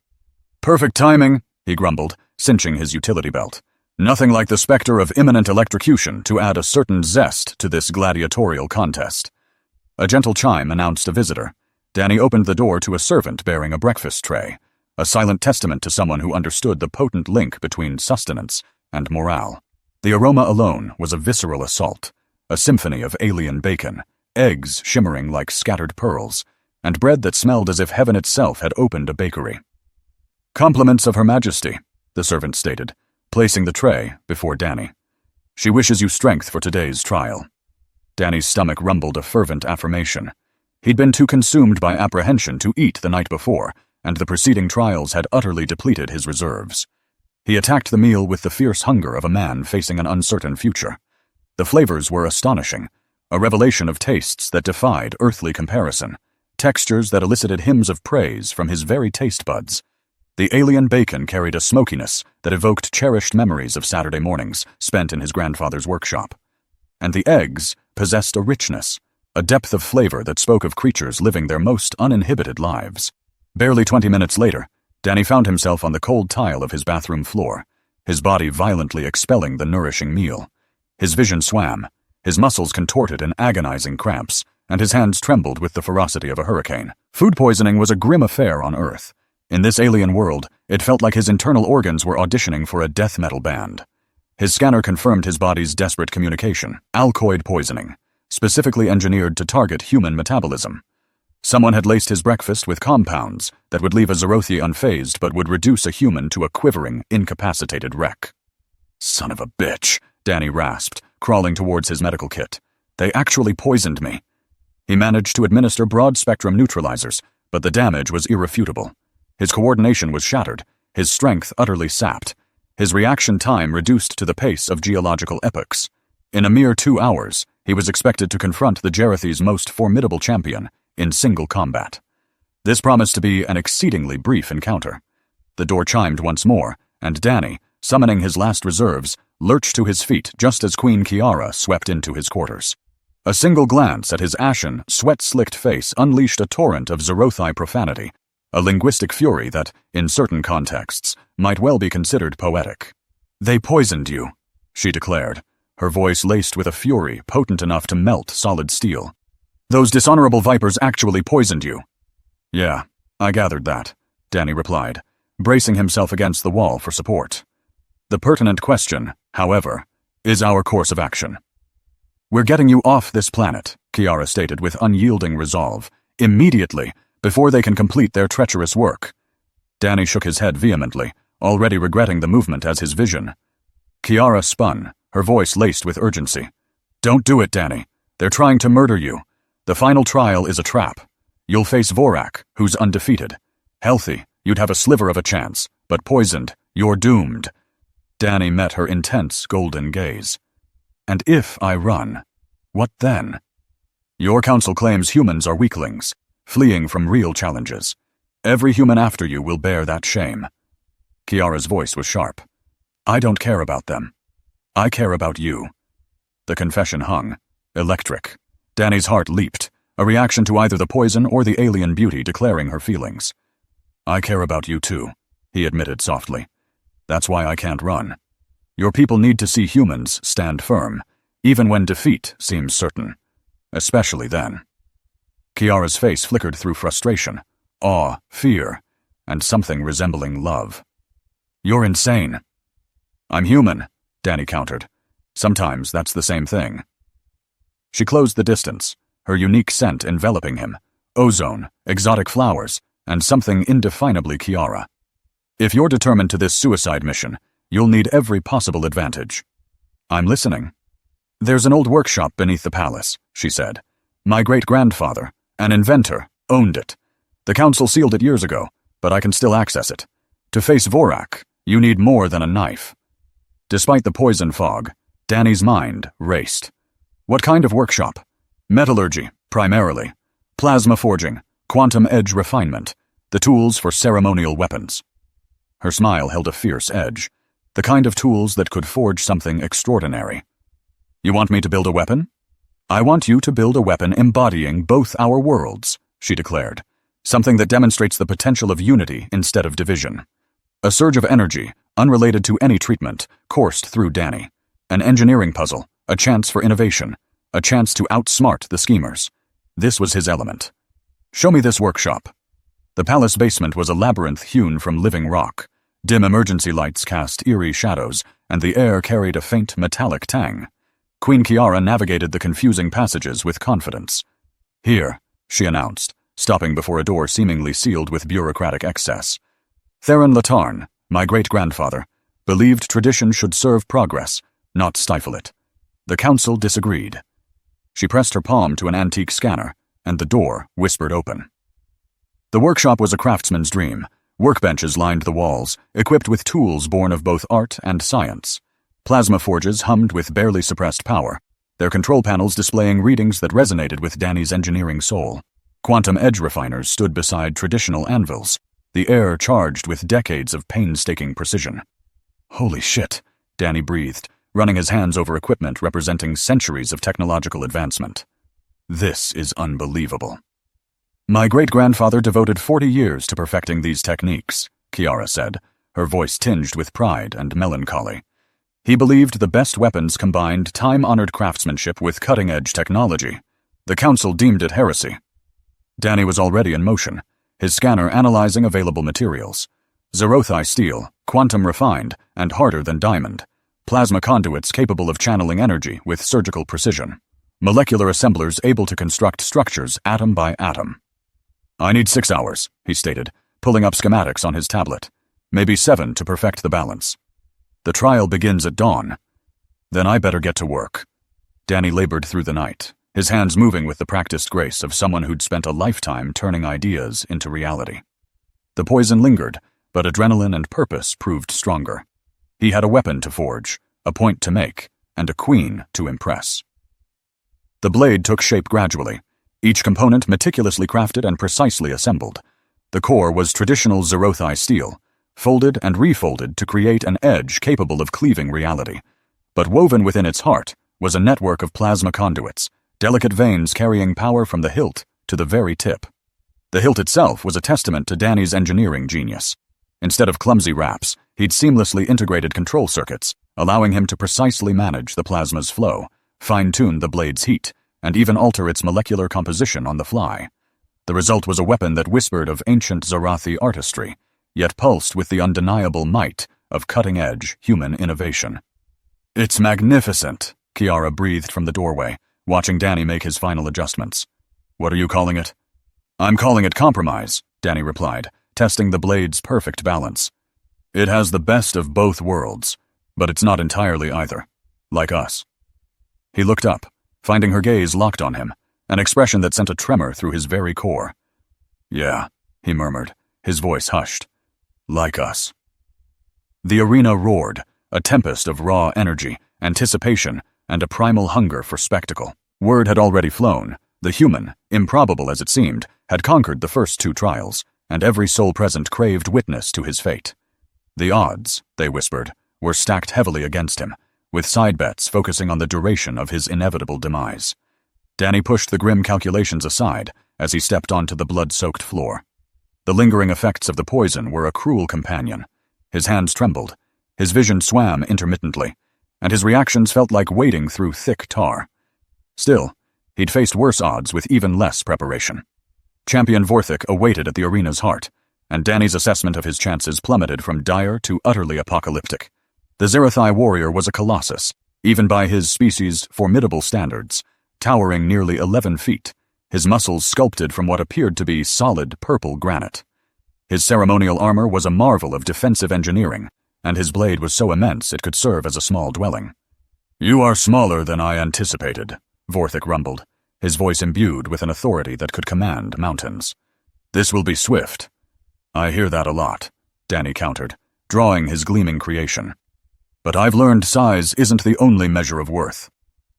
Perfect timing, he grumbled, cinching his utility belt. Nothing like the specter of imminent electrocution to add a certain zest to this gladiatorial contest. A gentle chime announced a visitor. Dany opened the door to a servant bearing a breakfast tray, a silent testament to someone who understood the potent link between sustenance and morale. The aroma alone was a visceral assault, a symphony of alien bacon, eggs shimmering like scattered pearls, and bread that smelled as if heaven itself had opened a bakery. Compliments of Her Majesty, the servant stated, placing the tray before Dany. She wishes you strength for today's trial. Danny's stomach rumbled a fervent affirmation. He'd been too consumed by apprehension to eat the night before, and the preceding trials had utterly depleted his reserves. He attacked the meal with the fierce hunger of a man facing an uncertain future. The flavors were astonishing, a revelation of tastes that defied earthly comparison, textures that elicited hymns of praise from his very taste buds. The alien bacon carried a smokiness that evoked cherished memories of Saturday mornings spent in his grandfather's workshop. And the eggs possessed a richness, a depth of flavor that spoke of creatures living their most uninhibited lives. Barely 20 minutes later, Danny found himself on the cold tile of his bathroom floor, his body violently expelling the nourishing meal. His vision swam, his muscles contorted in agonizing cramps, and his hands trembled with the ferocity of a hurricane. Food poisoning was a grim affair on Earth. In this alien world, it felt like his internal organs were auditioning for a death metal band. His scanner confirmed his body's desperate communication: alkoid poisoning, specifically engineered to target human metabolism. Someone had laced his breakfast with compounds that would leave a Zerothi unfazed but would reduce a human to a quivering, incapacitated wreck. Son of a bitch, Danny rasped, crawling towards his medical kit. They actually poisoned me. He managed to administer broad-spectrum neutralizers, but the damage was irrefutable. His coordination was shattered, his strength utterly sapped, his reaction time reduced to the pace of geological epochs. In a mere 2 hours, he was expected to confront the Jerethi's most formidable champion in single combat. This promised to be an exceedingly brief encounter. The door chimed once more, and Danny, summoning his last reserves, lurched to his feet just as Queen Kiara swept into his quarters. A single glance at his ashen, sweat-slicked face unleashed a torrent of Zerothi profanity, a linguistic fury that, in certain contexts, might well be considered poetic. "They poisoned you," she declared, her voice laced with a fury potent enough to melt solid steel. "Those dishonorable vipers actually poisoned you." "Yeah, I gathered that," Danny replied, bracing himself against the wall for support. "The pertinent question, however, is our course of action." "We're getting you off this planet," Kiara stated with unyielding resolve, "immediately, before they can complete their treacherous work." Danny shook his head vehemently, already regretting the movement as his vision. Kiara spun, her voice laced with urgency. "Don't do it, Danny. They're trying to murder you. The final trial is a trap. You'll face Vorak, who's undefeated. Healthy, you'd have a sliver of a chance, but poisoned, you're doomed." Danny met her intense, golden gaze. "And if I run, what then? Your council claims humans are weaklings, fleeing from real challenges. Every human after you will bear that shame." Kiara's voice was sharp. "I don't care about them. I care about you." The confession hung, electric. Danny's heart leaped, a reaction to either the poison or the alien beauty declaring her feelings. "I care about you too," he admitted softly. "That's why I can't run. Your people need to see humans stand firm, even when defeat seems certain. Especially then." Kiara's face flickered through frustration, awe, fear, and something resembling love. "You're insane." "I'm human," Danny countered. "Sometimes that's the same thing." She closed the distance, her unique scent enveloping him, ozone, exotic flowers, and something indefinably Kiara. "If you're determined to this suicide mission, you'll need every possible advantage." "I'm listening." "There's an old workshop beneath the palace," she said. "My great-grandfather, an inventor, owned it. The council sealed it years ago, but I can still access it. To face Vorak, you need more than a knife." Despite the poison fog, Danny's mind raced. What kind of workshop? Metallurgy, primarily. Plasma forging, quantum edge refinement, the tools for ceremonial weapons. Her smile held a fierce edge, the kind of tools that could forge something extraordinary. "You want me to build a weapon?" "I want you to build a weapon embodying both our worlds," she declared, something that demonstrates the potential of unity instead of division. A surge of energy, unrelated to any treatment, coursed through Danny. An engineering puzzle, a chance for innovation, a chance to outsmart the schemers. This was his element. "Show me this workshop." The palace basement was a labyrinth hewn from living rock. Dim emergency lights cast eerie shadows, and the air carried a faint metallic tang. Queen Kiara navigated the confusing passages with confidence. "Here," she announced, stopping before a door seemingly sealed with bureaucratic excess. "Theron Latarn, my great-grandfather, believed tradition should serve progress, not stifle it. The council disagreed. She pressed her palm to an antique scanner, and the door whispered open. The workshop was a craftsman's dream. Workbenches lined the walls, equipped with tools born of both art and science. Plasma forges hummed with barely suppressed power, their control panels displaying readings that resonated with Danny's engineering soul. Quantum edge refiners stood beside traditional anvils, the air charged with decades of painstaking precision. Holy shit, Danny breathed, running his hands over equipment representing centuries of technological advancement. This is unbelievable. My great-grandfather devoted 40 years to perfecting these techniques, Kiara said, her voice tinged with pride and melancholy. He believed the best weapons combined time-honored craftsmanship with cutting-edge technology. The council deemed it heresy. Danny was already in motion, his scanner analyzing available materials. Zerothi steel, quantum-refined, and harder than diamond. Plasma conduits capable of channeling energy with surgical precision. Molecular assemblers able to construct structures atom by atom. I need 6 hours, he stated, pulling up schematics on his tablet. Maybe 7 to perfect the balance. The trial begins at dawn. Then I better get to work. Danny labored through the night, his hands moving with the practiced grace of someone who'd spent a lifetime turning ideas into reality. The poison lingered, but adrenaline and purpose proved stronger. He had a weapon to forge, a point to make, and a queen to impress. The blade took shape gradually, each component meticulously crafted and precisely assembled. The core was traditional Zerothi steel, folded and refolded to create an edge capable of cleaving reality. But woven within its heart was a network of plasma conduits, delicate veins carrying power from the hilt to the very tip. The hilt itself was a testament to Danny's engineering genius. Instead of clumsy wraps, he'd seamlessly integrated control circuits, allowing him to precisely manage the plasma's flow, fine-tune the blade's heat, and even alter its molecular composition on the fly. The result was a weapon that whispered of ancient Zorathi artistry, yet pulsed with the undeniable might of cutting-edge human innovation. It's magnificent, Kiara breathed from the doorway, watching Danny make his final adjustments. What are you calling it? I'm calling it compromise, Danny replied, testing the blade's perfect balance. It has the best of both worlds, but it's not entirely either. Like us. He looked up, finding her gaze locked on him, an expression that sent a tremor through his very core. Yeah, he murmured, his voice hushed. Like us. The arena roared, a tempest of raw energy, anticipation, and a primal hunger for spectacle. Word had already flown. The human, improbable as it seemed, had conquered the first 2 trials, and every soul present craved witness to his fate. The odds, they whispered, were stacked heavily against him, with side bets focusing on the duration of his inevitable demise. Danny pushed the grim calculations aside as he stepped onto the blood-soaked floor. The lingering effects of the poison were a cruel companion. His hands trembled, his vision swam intermittently, and his reactions felt like wading through thick tar. Still, he'd faced worse odds with even less preparation. Champion Vorthik awaited at the arena's heart, and Danny's assessment of his chances plummeted from dire to utterly apocalyptic. The Zerothi warrior was a colossus, even by his species' formidable standards, towering nearly 11 feet, his muscles sculpted from what appeared to be solid purple granite. His ceremonial armor was a marvel of defensive engineering, and his blade was so immense it could serve as a small dwelling. You are smaller than I anticipated, Vorthik rumbled, his voice imbued with an authority that could command mountains. This will be swift. I hear that a lot, Danny countered, drawing his gleaming creation. But I've learned size isn't the only measure of worth.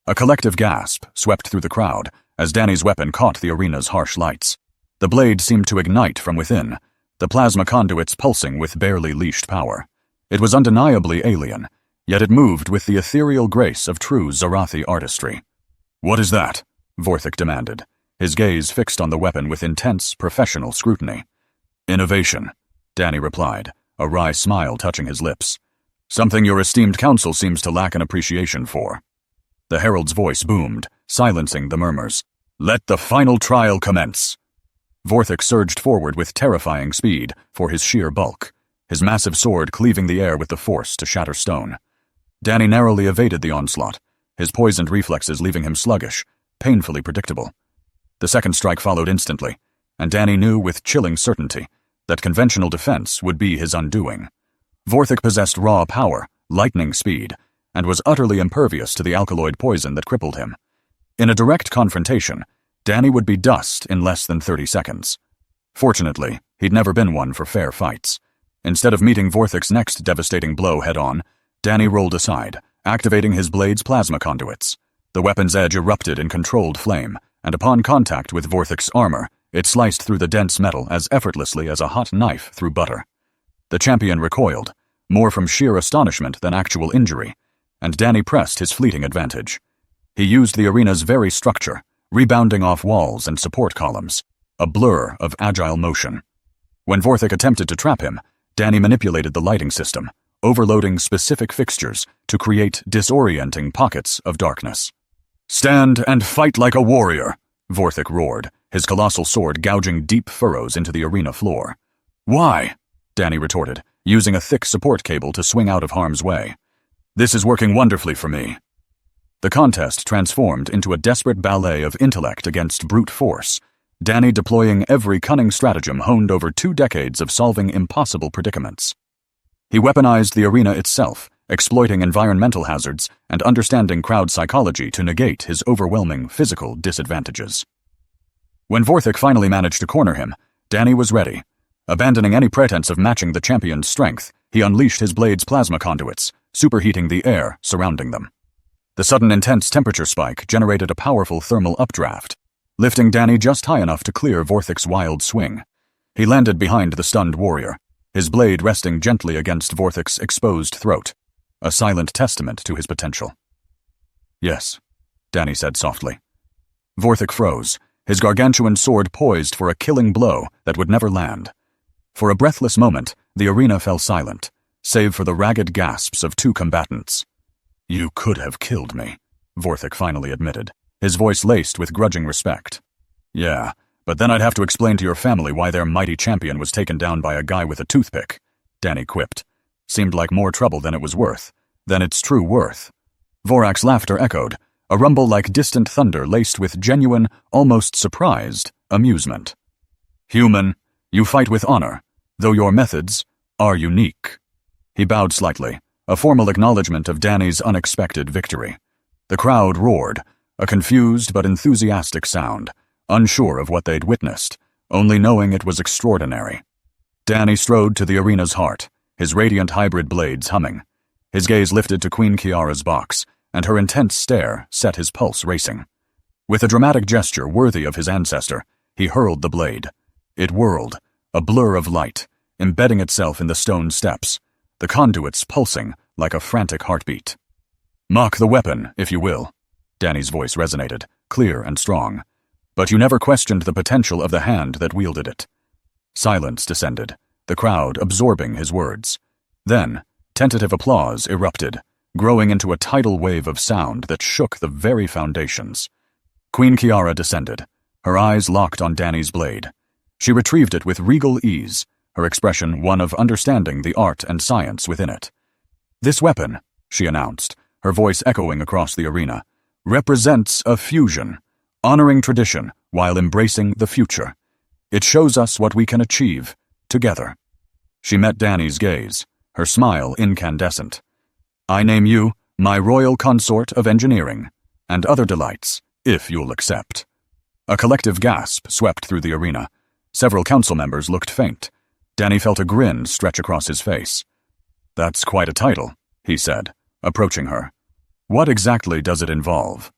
A collective gasp swept through the crowd as Danny's weapon caught the arena's harsh lights. The blade seemed to ignite from within, the plasma conduits pulsing with barely leashed power. It was undeniably alien, yet it moved with the ethereal grace of true Zorathi artistry. What is that? Vorthik demanded, his gaze fixed on the weapon with intense, professional scrutiny. Innovation, Danny replied, a wry smile touching his lips. Something your esteemed council seems to lack an appreciation for. The herald's voice boomed, silencing the murmurs. Let the final trial commence. Vorthik surged forward with terrifying speed for his sheer bulk, his massive sword cleaving the air with the force to shatter stone. Danny narrowly evaded the onslaught, his poisoned reflexes leaving him sluggish, painfully predictable. The second strike followed instantly, and Danny knew with chilling certainty that conventional defense would be his undoing. Vorthik possessed raw power, lightning speed, and was utterly impervious to the alkaloid poison that crippled him. In a direct confrontation, Danny would be dust in less than 30 seconds. Fortunately, he'd never been one for fair fights. Instead of meeting Vorthic's next devastating blow head-on, Danny rolled aside, activating his blade's plasma conduits. The weapon's edge erupted in controlled flame, and upon contact with Vorthic's armor, it sliced through the dense metal as effortlessly as a hot knife through butter. The champion recoiled, more from sheer astonishment than actual injury, and Danny pressed his fleeting advantage. He used the arena's very structure, rebounding off walls and support columns, a blur of agile motion. When Vorthic attempted to trap him, Danny manipulated the lighting system, overloading specific fixtures to create disorienting pockets of darkness. "Stand and fight like a warrior," Vorthic roared, his colossal sword gouging deep furrows into the arena floor. "Why?" Danny retorted, using a thick support cable to swing out of harm's way. "This is working wonderfully for me." The contest transformed into a desperate ballet of intellect against brute force, Danny deploying every cunning stratagem honed over 2 decades of solving impossible predicaments. He weaponized the arena itself, exploiting environmental hazards and understanding crowd psychology to negate his overwhelming physical disadvantages. When Vorthic finally managed to corner him, Danny was ready. Abandoning any pretense of matching the champion's strength, he unleashed his blade's plasma conduits, superheating the air surrounding them. The sudden intense temperature spike generated a powerful thermal updraft, lifting Danny just high enough to clear Vorthic's wild swing. He landed behind the stunned warrior, his blade resting gently against Vorthic's exposed throat, a silent testament to his potential. "Yes," Danny said softly. Vorthic froze, his gargantuan sword poised for a killing blow that would never land. For a breathless moment, the arena fell silent, save for the ragged gasps of 2 combatants. "You could have killed me," Vorthic finally admitted, his voice laced with grudging respect. "Yeah, but then I'd have to explain to your family why their mighty champion was taken down by a guy with a toothpick," Danny quipped. Seemed like more trouble than it was worth, than its true worth. Vorak's laughter echoed, a rumble like distant thunder laced with genuine, almost surprised, amusement. "Human, you fight with honor, though your methods are unique." He bowed slightly, a formal acknowledgement of Danny's unexpected victory. The crowd roared, a confused but enthusiastic sound, unsure of what they'd witnessed, only knowing it was extraordinary. Danny strode to the arena's heart, his radiant hybrid blades humming. His gaze lifted to Queen Kiara's box, and her intense stare set his pulse racing. With a dramatic gesture worthy of his ancestor, he hurled the blade. It whirled, a blur of light, embedding itself in the stone steps, the conduits pulsing like a frantic heartbeat. "Mock the weapon, if you will," Danny's voice resonated, clear and strong. "But you never questioned the potential of the hand that wielded it." Silence descended, the crowd absorbing his words. Then, tentative applause erupted, growing into a tidal wave of sound that shook the very foundations. Queen Kiara descended, her eyes locked on Danny's blade. She retrieved it with regal ease, her expression one of understanding the art and science within it. "This weapon," she announced, her voice echoing across the arena, "represents a fusion, honoring tradition while embracing the future. It shows us what we can achieve, together." She met Danny's gaze, her smile incandescent. "I name you my royal consort of engineering, and other delights, if you'll accept." A collective gasp swept through the arena. Several council members looked faint. Danny felt a grin stretch across his face. "That's quite a title," he said, approaching her. "What exactly does it involve?"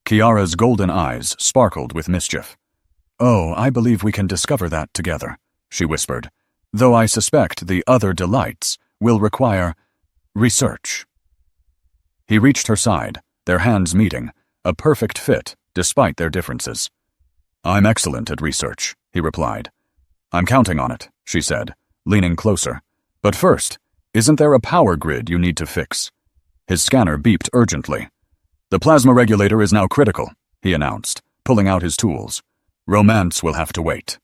Kiara's golden eyes sparkled with mischief. "Oh, I believe we can discover that together," she whispered, "though I suspect the other delights will require research." He reached her side, their hands meeting, a perfect fit despite their differences. "I'm excellent at research," he replied. "I'm counting on it," she said, leaning closer. "But first, isn't there a power grid you need to fix?" His scanner beeped urgently. "The plasma regulator is now critical," he announced, pulling out his tools. "Romance will have to wait."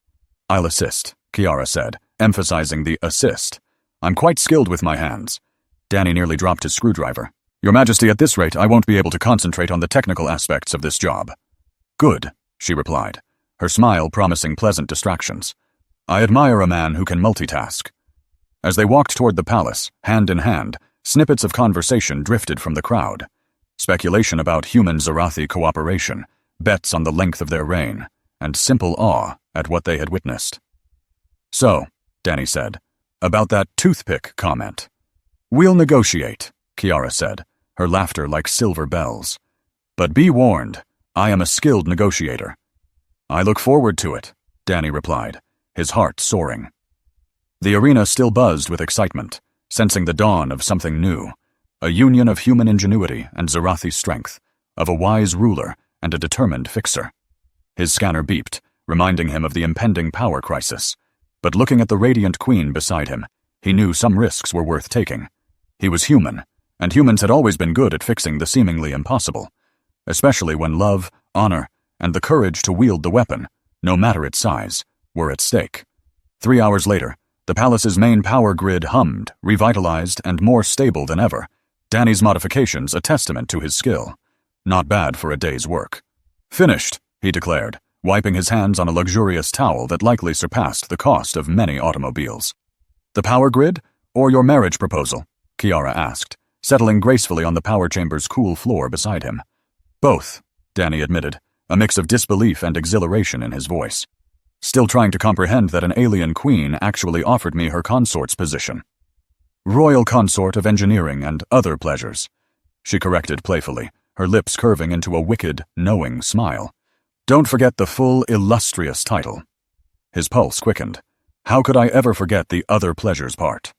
"I'll assist," Kiara said, emphasizing the assist. "I'm quite skilled with my hands." Danny nearly dropped his screwdriver. "Your Majesty, at this rate, I won't be able to concentrate on the technical aspects of this job." "Good," she replied, her smile promising pleasant distractions. "I admire a man who can multitask." As they walked toward the palace, hand in hand, Snippets of conversation drifted from the crowd. Speculation about human-Zarathi cooperation, bets on the length of their reign, and simple awe at what they had witnessed. "So," Danny said, "about that toothpick comment." "We'll negotiate," Kiara said, her laughter like silver bells. "But be warned, I am a skilled negotiator." "I look forward to it," Danny replied, his heart soaring. The arena still buzzed with excitement, sensing the dawn of something new, a union of human ingenuity and Zarathi strength, of a wise ruler and a determined fixer. His scanner beeped, reminding him of the impending power crisis, but looking at the radiant queen beside him, he knew some risks were worth taking. He was human, and humans had always been good at fixing the seemingly impossible, especially when love, honor, and the courage to wield the weapon, no matter its size, were at stake. 3 hours later, the palace's main power grid hummed, revitalized, and more stable than ever, Danny's modifications a testament to his skill. Not bad for a day's work. "Finished," he declared, wiping his hands on a luxurious towel that likely surpassed the cost of many automobiles. "The power grid, or your marriage proposal?" Kiara asked, settling gracefully on the power chamber's cool floor beside him. "Both," Danny admitted, a mix of disbelief and exhilaration in his voice. "Still trying to comprehend that an alien queen actually offered me her consort's position. Royal consort of engineering and other pleasures," she corrected playfully, her lips curving into a wicked, knowing smile. "Don't forget the full, illustrious title." His pulse quickened. How could I ever forget the other pleasures part?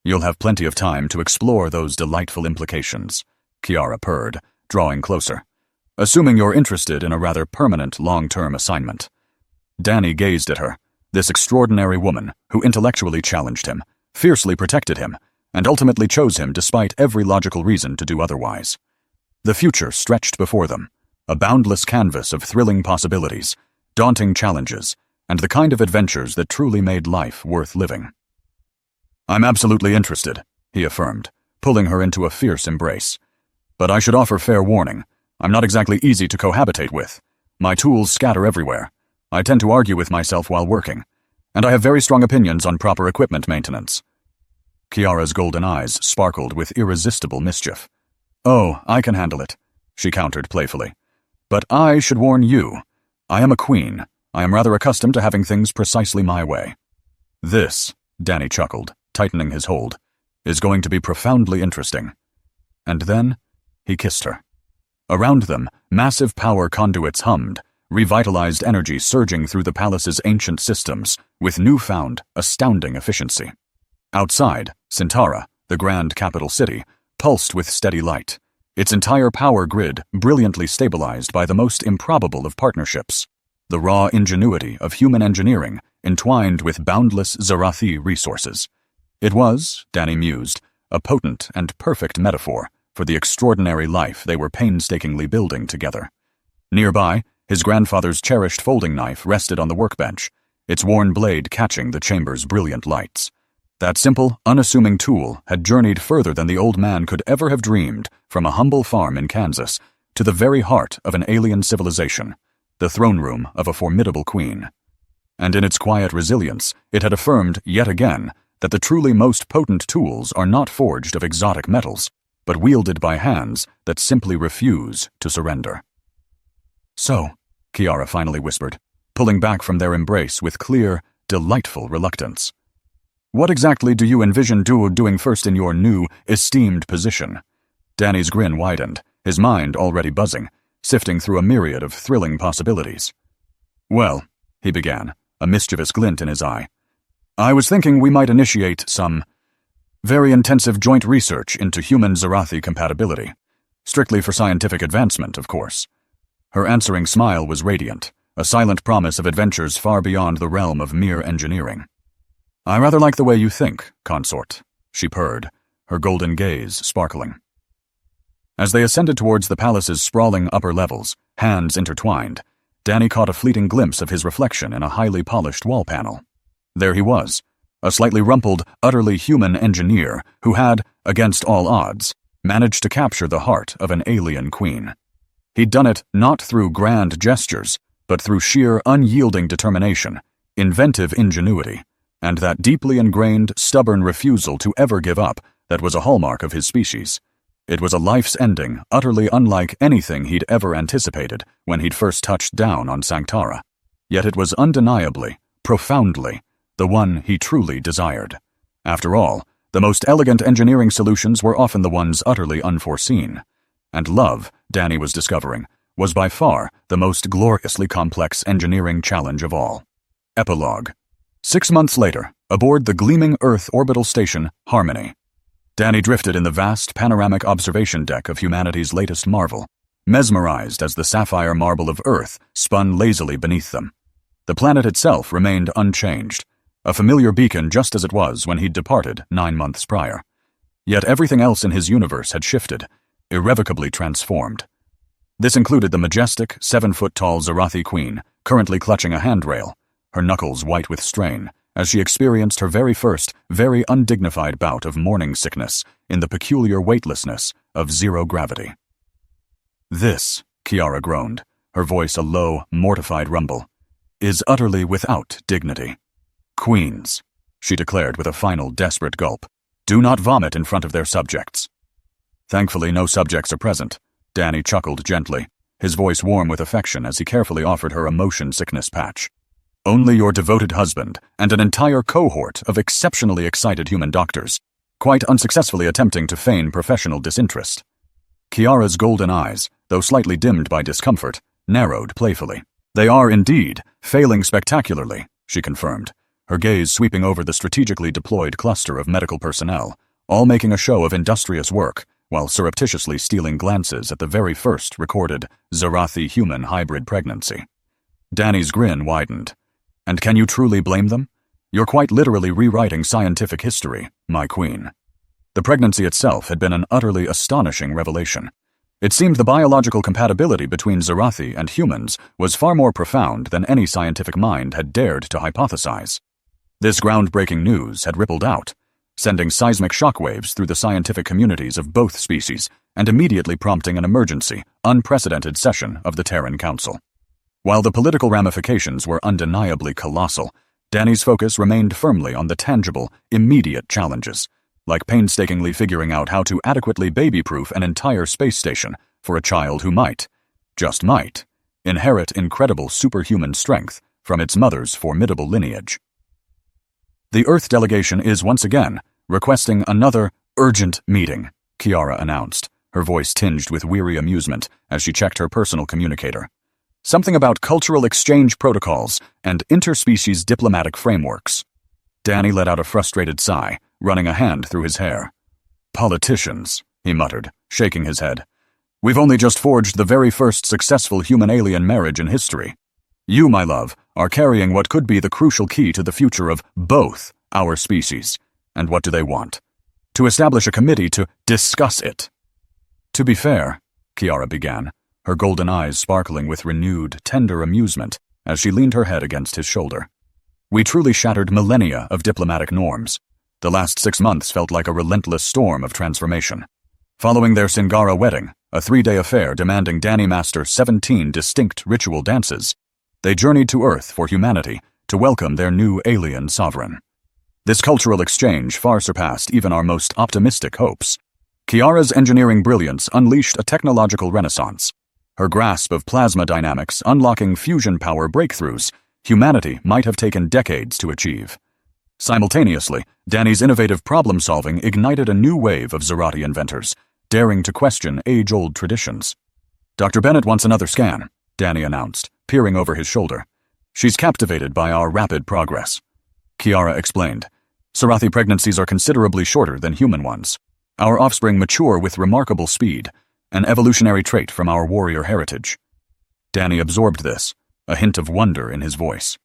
"You'll have plenty of time to explore those delightful implications," Kiara purred, drawing closer. "Assuming you're interested in a rather permanent long-term assignment." Danny gazed at her, this extraordinary woman who intellectually challenged him, fiercely protected him, and ultimately chose him despite every logical reason to do otherwise. The future stretched before them, a boundless canvas of thrilling possibilities, daunting challenges, and the kind of adventures that truly made life worth living. "I'm absolutely interested," he affirmed, pulling her into a fierce embrace. "But I should offer fair warning. I'm not exactly easy to cohabitate with. My tools scatter everywhere. I tend to argue with myself while working, and I have very strong opinions on proper equipment maintenance." Kiara's golden eyes sparkled with irresistible mischief. "Oh, I can handle it," she countered playfully. "But I should warn you. I am a queen. I am rather accustomed to having things precisely my way." "This," Danny chuckled, tightening his hold, "is going to be profoundly interesting." And then he kissed her. Around them, massive power conduits hummed, revitalized energy surging through the palace's ancient systems with newfound, astounding efficiency. Outside, Sintara, the grand capital city, pulsed with steady light, its entire power grid brilliantly stabilized by the most improbable of partnerships, the raw ingenuity of human engineering entwined with boundless Zarathi resources. It was, Danny mused, a potent and perfect metaphor for the extraordinary life they were painstakingly building together. Nearby, his grandfather's cherished folding knife rested on the workbench, its worn blade catching the chamber's brilliant lights. That simple, unassuming tool had journeyed further than the old man could ever have dreamed, from a humble farm in Kansas to the very heart of an alien civilization, the throne room of a formidable queen. And in its quiet resilience, it had affirmed yet again that the truly most potent tools are not forged of exotic metals, but wielded by hands that simply refuse to surrender. "So," Kiara finally whispered, pulling back from their embrace with clear, delightful reluctance. "What exactly do you envision doing first in your new, esteemed position?" Danny's grin widened, his mind already buzzing, sifting through a myriad of thrilling possibilities. "Well," he began, a mischievous glint in his eye, "I was thinking we might initiate some very intensive joint research into human Zarathi compatibility. Strictly for scientific advancement, of course." Her answering smile was radiant, a silent promise of adventures far beyond the realm of mere engineering. "I rather like the way you think, consort," she purred, her golden gaze sparkling. As they ascended towards the palace's sprawling upper levels, hands intertwined, Danny caught a fleeting glimpse of his reflection in a highly polished wall panel. There he was, a slightly rumpled, utterly human engineer who had, against all odds, managed to capture the heart of an alien queen. He'd done it not through grand gestures, but through sheer unyielding determination, inventive ingenuity, and that deeply ingrained, stubborn refusal to ever give up that was a hallmark of his species. It was a life's ending, utterly unlike anything he'd ever anticipated when he'd first touched down on Sanctara. Yet it was undeniably, profoundly, the one he truly desired. After all, the most elegant engineering solutions were often the ones utterly unforeseen. And love, Danny was discovering, was by far the most gloriously complex engineering challenge of all. Epilogue. 6 months later, aboard the gleaming Earth orbital station, Harmony, Danny drifted in the vast panoramic observation deck of humanity's latest marvel, mesmerized as the sapphire marble of Earth spun lazily beneath them. The planet itself remained unchanged, a familiar beacon just as it was when he'd departed 9 months prior. Yet everything else in his universe had shifted, irrevocably transformed. This included the majestic, 7-foot-tall Zarathi Queen, currently clutching a handrail, her knuckles white with strain, as she experienced her very first, very undignified bout of morning sickness in the peculiar weightlessness of zero gravity. "This," Kiara groaned, her voice a low, mortified rumble, "is utterly without dignity. Queens," she declared with a final desperate gulp, "do not vomit in front of their subjects." Thankfully, no subjects are present. Danny chuckled gently, his voice warm with affection as he carefully offered her a motion sickness patch. "Only your devoted husband and an entire cohort of exceptionally excited human doctors, quite unsuccessfully attempting to feign professional disinterest." Kiara's golden eyes, though slightly dimmed by discomfort, narrowed playfully. "They are indeed failing spectacularly," she confirmed, her gaze sweeping over the strategically deployed cluster of medical personnel, all making a show of industrious work, while surreptitiously stealing glances at the very first recorded Zarathi-human hybrid pregnancy. Danny's grin widened. "And can you truly blame them? You're quite literally rewriting scientific history, my queen." The pregnancy itself had been an utterly astonishing revelation. It seemed the biological compatibility between Zarathi and humans was far more profound than any scientific mind had dared to hypothesize. This groundbreaking news had rippled out, sending seismic shockwaves through the scientific communities of both species and immediately prompting an emergency, unprecedented session of the Terran Council. While the political ramifications were undeniably colossal, Danny's focus remained firmly on the tangible, immediate challenges, like painstakingly figuring out how to adequately baby-proof an entire space station for a child who might, just might, inherit incredible superhuman strength from its mother's formidable lineage. "The Earth delegation is once again requesting another urgent meeting," Kiara announced, her voice tinged with weary amusement as she checked her personal communicator. "Something about cultural exchange protocols and interspecies diplomatic frameworks." Danny let out a frustrated sigh, running a hand through his hair. "Politicians," he muttered, shaking his head. "We've only just forged the very first successful human-alien marriage in history. You, my love, are carrying what could be the crucial key to the future of both our species. And what do they want? To establish a committee to discuss it." "To be fair," Kiara began, her golden eyes sparkling with renewed, tender amusement as she leaned her head against his shoulder. "We truly shattered millennia of diplomatic norms. The last 6 months felt like a relentless storm of transformation. Following their Singara wedding, a 3-day affair demanding Danny master 17 distinct ritual dances, they journeyed to Earth for humanity to welcome their new alien sovereign. This cultural exchange far surpassed even our most optimistic hopes. Kiara's engineering brilliance unleashed a technological renaissance. Her grasp of plasma dynamics unlocking fusion power breakthroughs humanity might have taken decades to achieve. Simultaneously, Danny's innovative problem-solving ignited a new wave of Zarathi inventors, daring to question age-old traditions. "Dr. Bennett wants another scan," Danny announced, peering over his shoulder. "She's captivated by our rapid progress." Kiara explained, "Zarathi pregnancies are considerably shorter than human ones. Our offspring mature with remarkable speed, an evolutionary trait from our warrior heritage." Danny absorbed this, a hint of wonder in his voice.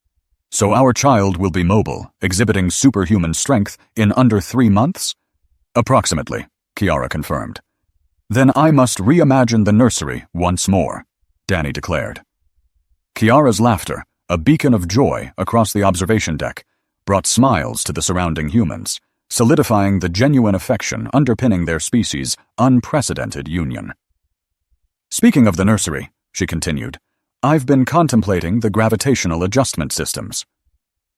"So our child will be mobile, exhibiting superhuman strength in under 3 months?" "Approximately," Kiara confirmed. "Then I must reimagine the nursery once more," Danny declared. Kiara's laughter, a beacon of joy across the observation deck, brought smiles to the surrounding humans, solidifying the genuine affection underpinning their species' unprecedented union. "Speaking of the nursery," she continued, "I've been contemplating the gravitational adjustment systems."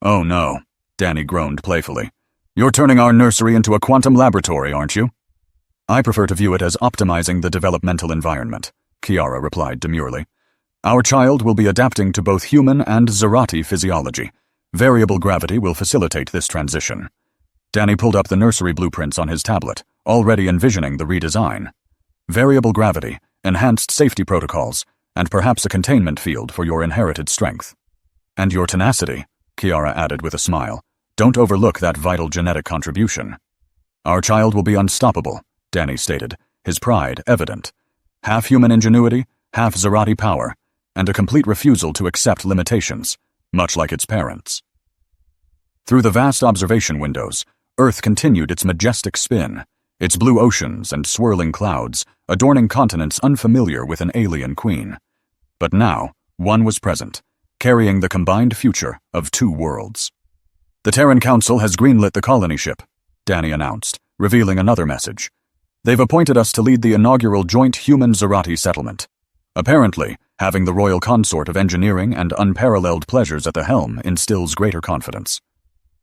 "Oh no," Danny groaned playfully. You're turning our nursery into a quantum laboratory, aren't you? I prefer to view it as optimizing the developmental environment, Kiara replied demurely. Our child will be adapting to both human and Zerati physiology. Variable gravity will facilitate this transition. Danny pulled up the nursery blueprints on his tablet, already envisioning the redesign. Variable gravity, enhanced safety protocols, and perhaps a containment field for your inherited strength. And your tenacity, Kiara added with a smile. Don't overlook that vital genetic contribution. Our child will be unstoppable, Danny stated, his pride evident. Half human ingenuity, half Zerati power, and a complete refusal to accept limitations, much like its parents. Through the vast observation windows, Earth continued its majestic spin, its blue oceans and swirling clouds adorning continents unfamiliar with an alien queen. But now, one was present, carrying the combined future of two worlds. The Terran Council has greenlit the colony ship, Danny announced, revealing another message. They've appointed us to lead the inaugural joint human-Zerati settlement. Apparently, having the royal consort of engineering and unparalleled pleasures at the helm instills greater confidence.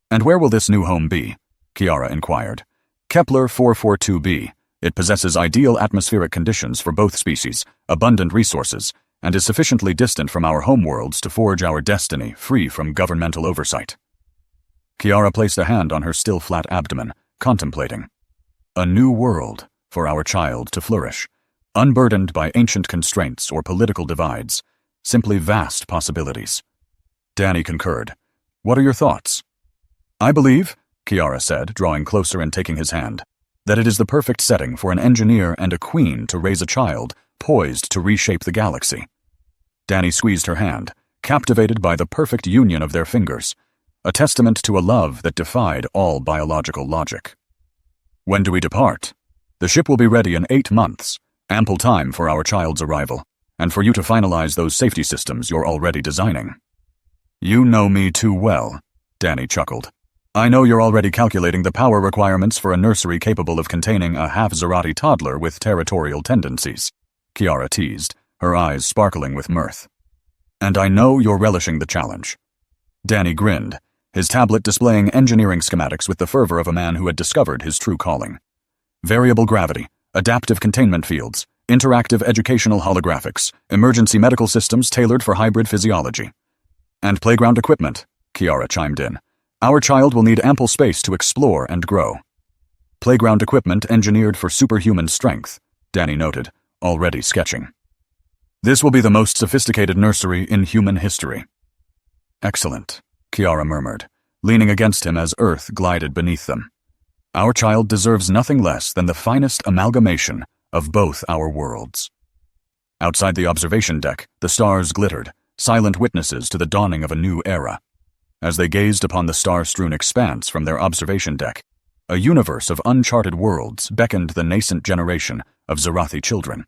And where will this new home be? Kiara inquired. Kepler 442b. It possesses ideal atmospheric conditions for both species, abundant resources, and is sufficiently distant from our homeworlds to forge our destiny free from governmental oversight. Kiara placed a hand on her still flat abdomen, contemplating. A new world for our child to flourish, unburdened by ancient constraints or political divides, simply vast possibilities. Danny concurred. What are your thoughts? I believe, Kiara said, drawing closer and taking his hand, that it is the perfect setting for an engineer and a queen to raise a child poised to reshape the galaxy. Danny squeezed her hand, captivated by the perfect union of their fingers, a testament to a love that defied all biological logic. When do we depart? The ship will be ready in 8 months, ample time for our child's arrival, and for you to finalize those safety systems you're already designing. You know me too well, Danny chuckled. I know you're already calculating the power requirements for a nursery capable of containing a half-Zerati toddler with territorial tendencies, Kiara teased, her eyes sparkling with mirth. And I know you're relishing the challenge. Danny grinned, his tablet displaying engineering schematics with the fervor of a man who had discovered his true calling. Variable gravity, adaptive containment fields, interactive educational holographics, emergency medical systems tailored for hybrid physiology. And playground equipment, Kiara chimed in. Our child will need ample space to explore and grow. Playground equipment engineered for superhuman strength, Danny noted, already sketching. This will be the most sophisticated nursery in human history. Excellent, Kiara murmured, leaning against him as Earth glided beneath them. Our child deserves nothing less than the finest amalgamation of both our worlds. Outside the observation deck, the stars glittered, silent witnesses to the dawning of a new era. As they gazed upon the star-strewn expanse from their observation deck, a universe of uncharted worlds beckoned the nascent generation of Zerati children.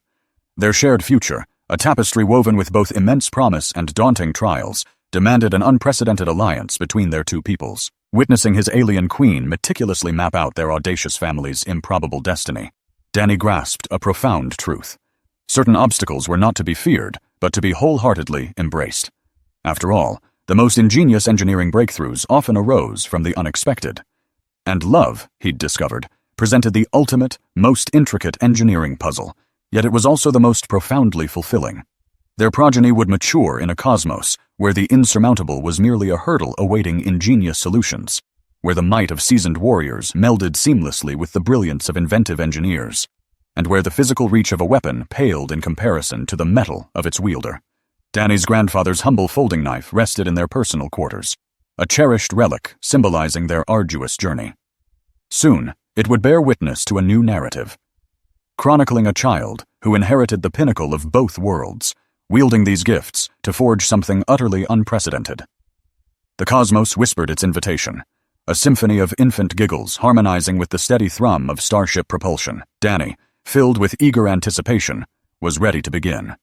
Their shared future, a tapestry woven with both immense promise and daunting trials, demanded an unprecedented alliance between their two peoples. Witnessing his alien queen meticulously map out their audacious family's improbable destiny, Danny grasped a profound truth. Certain obstacles were not to be feared, but to be wholeheartedly embraced. After all, the most ingenious engineering breakthroughs often arose from the unexpected. And love, he'd discovered, presented the ultimate, most intricate engineering puzzle, yet it was also the most profoundly fulfilling. Their progeny would mature in a cosmos where the insurmountable was merely a hurdle awaiting ingenious solutions, where the might of seasoned warriors melded seamlessly with the brilliance of inventive engineers, and where the physical reach of a weapon paled in comparison to the metal of its wielder. Danny's grandfather's humble folding knife rested in their personal quarters, a cherished relic symbolizing their arduous journey. Soon, it would bear witness to a new narrative, chronicling a child who inherited the pinnacle of both worlds, wielding these gifts to forge something utterly unprecedented. The cosmos whispered its invitation, a symphony of infant giggles harmonizing with the steady thrum of starship propulsion. Danny, filled with eager anticipation, was ready to begin.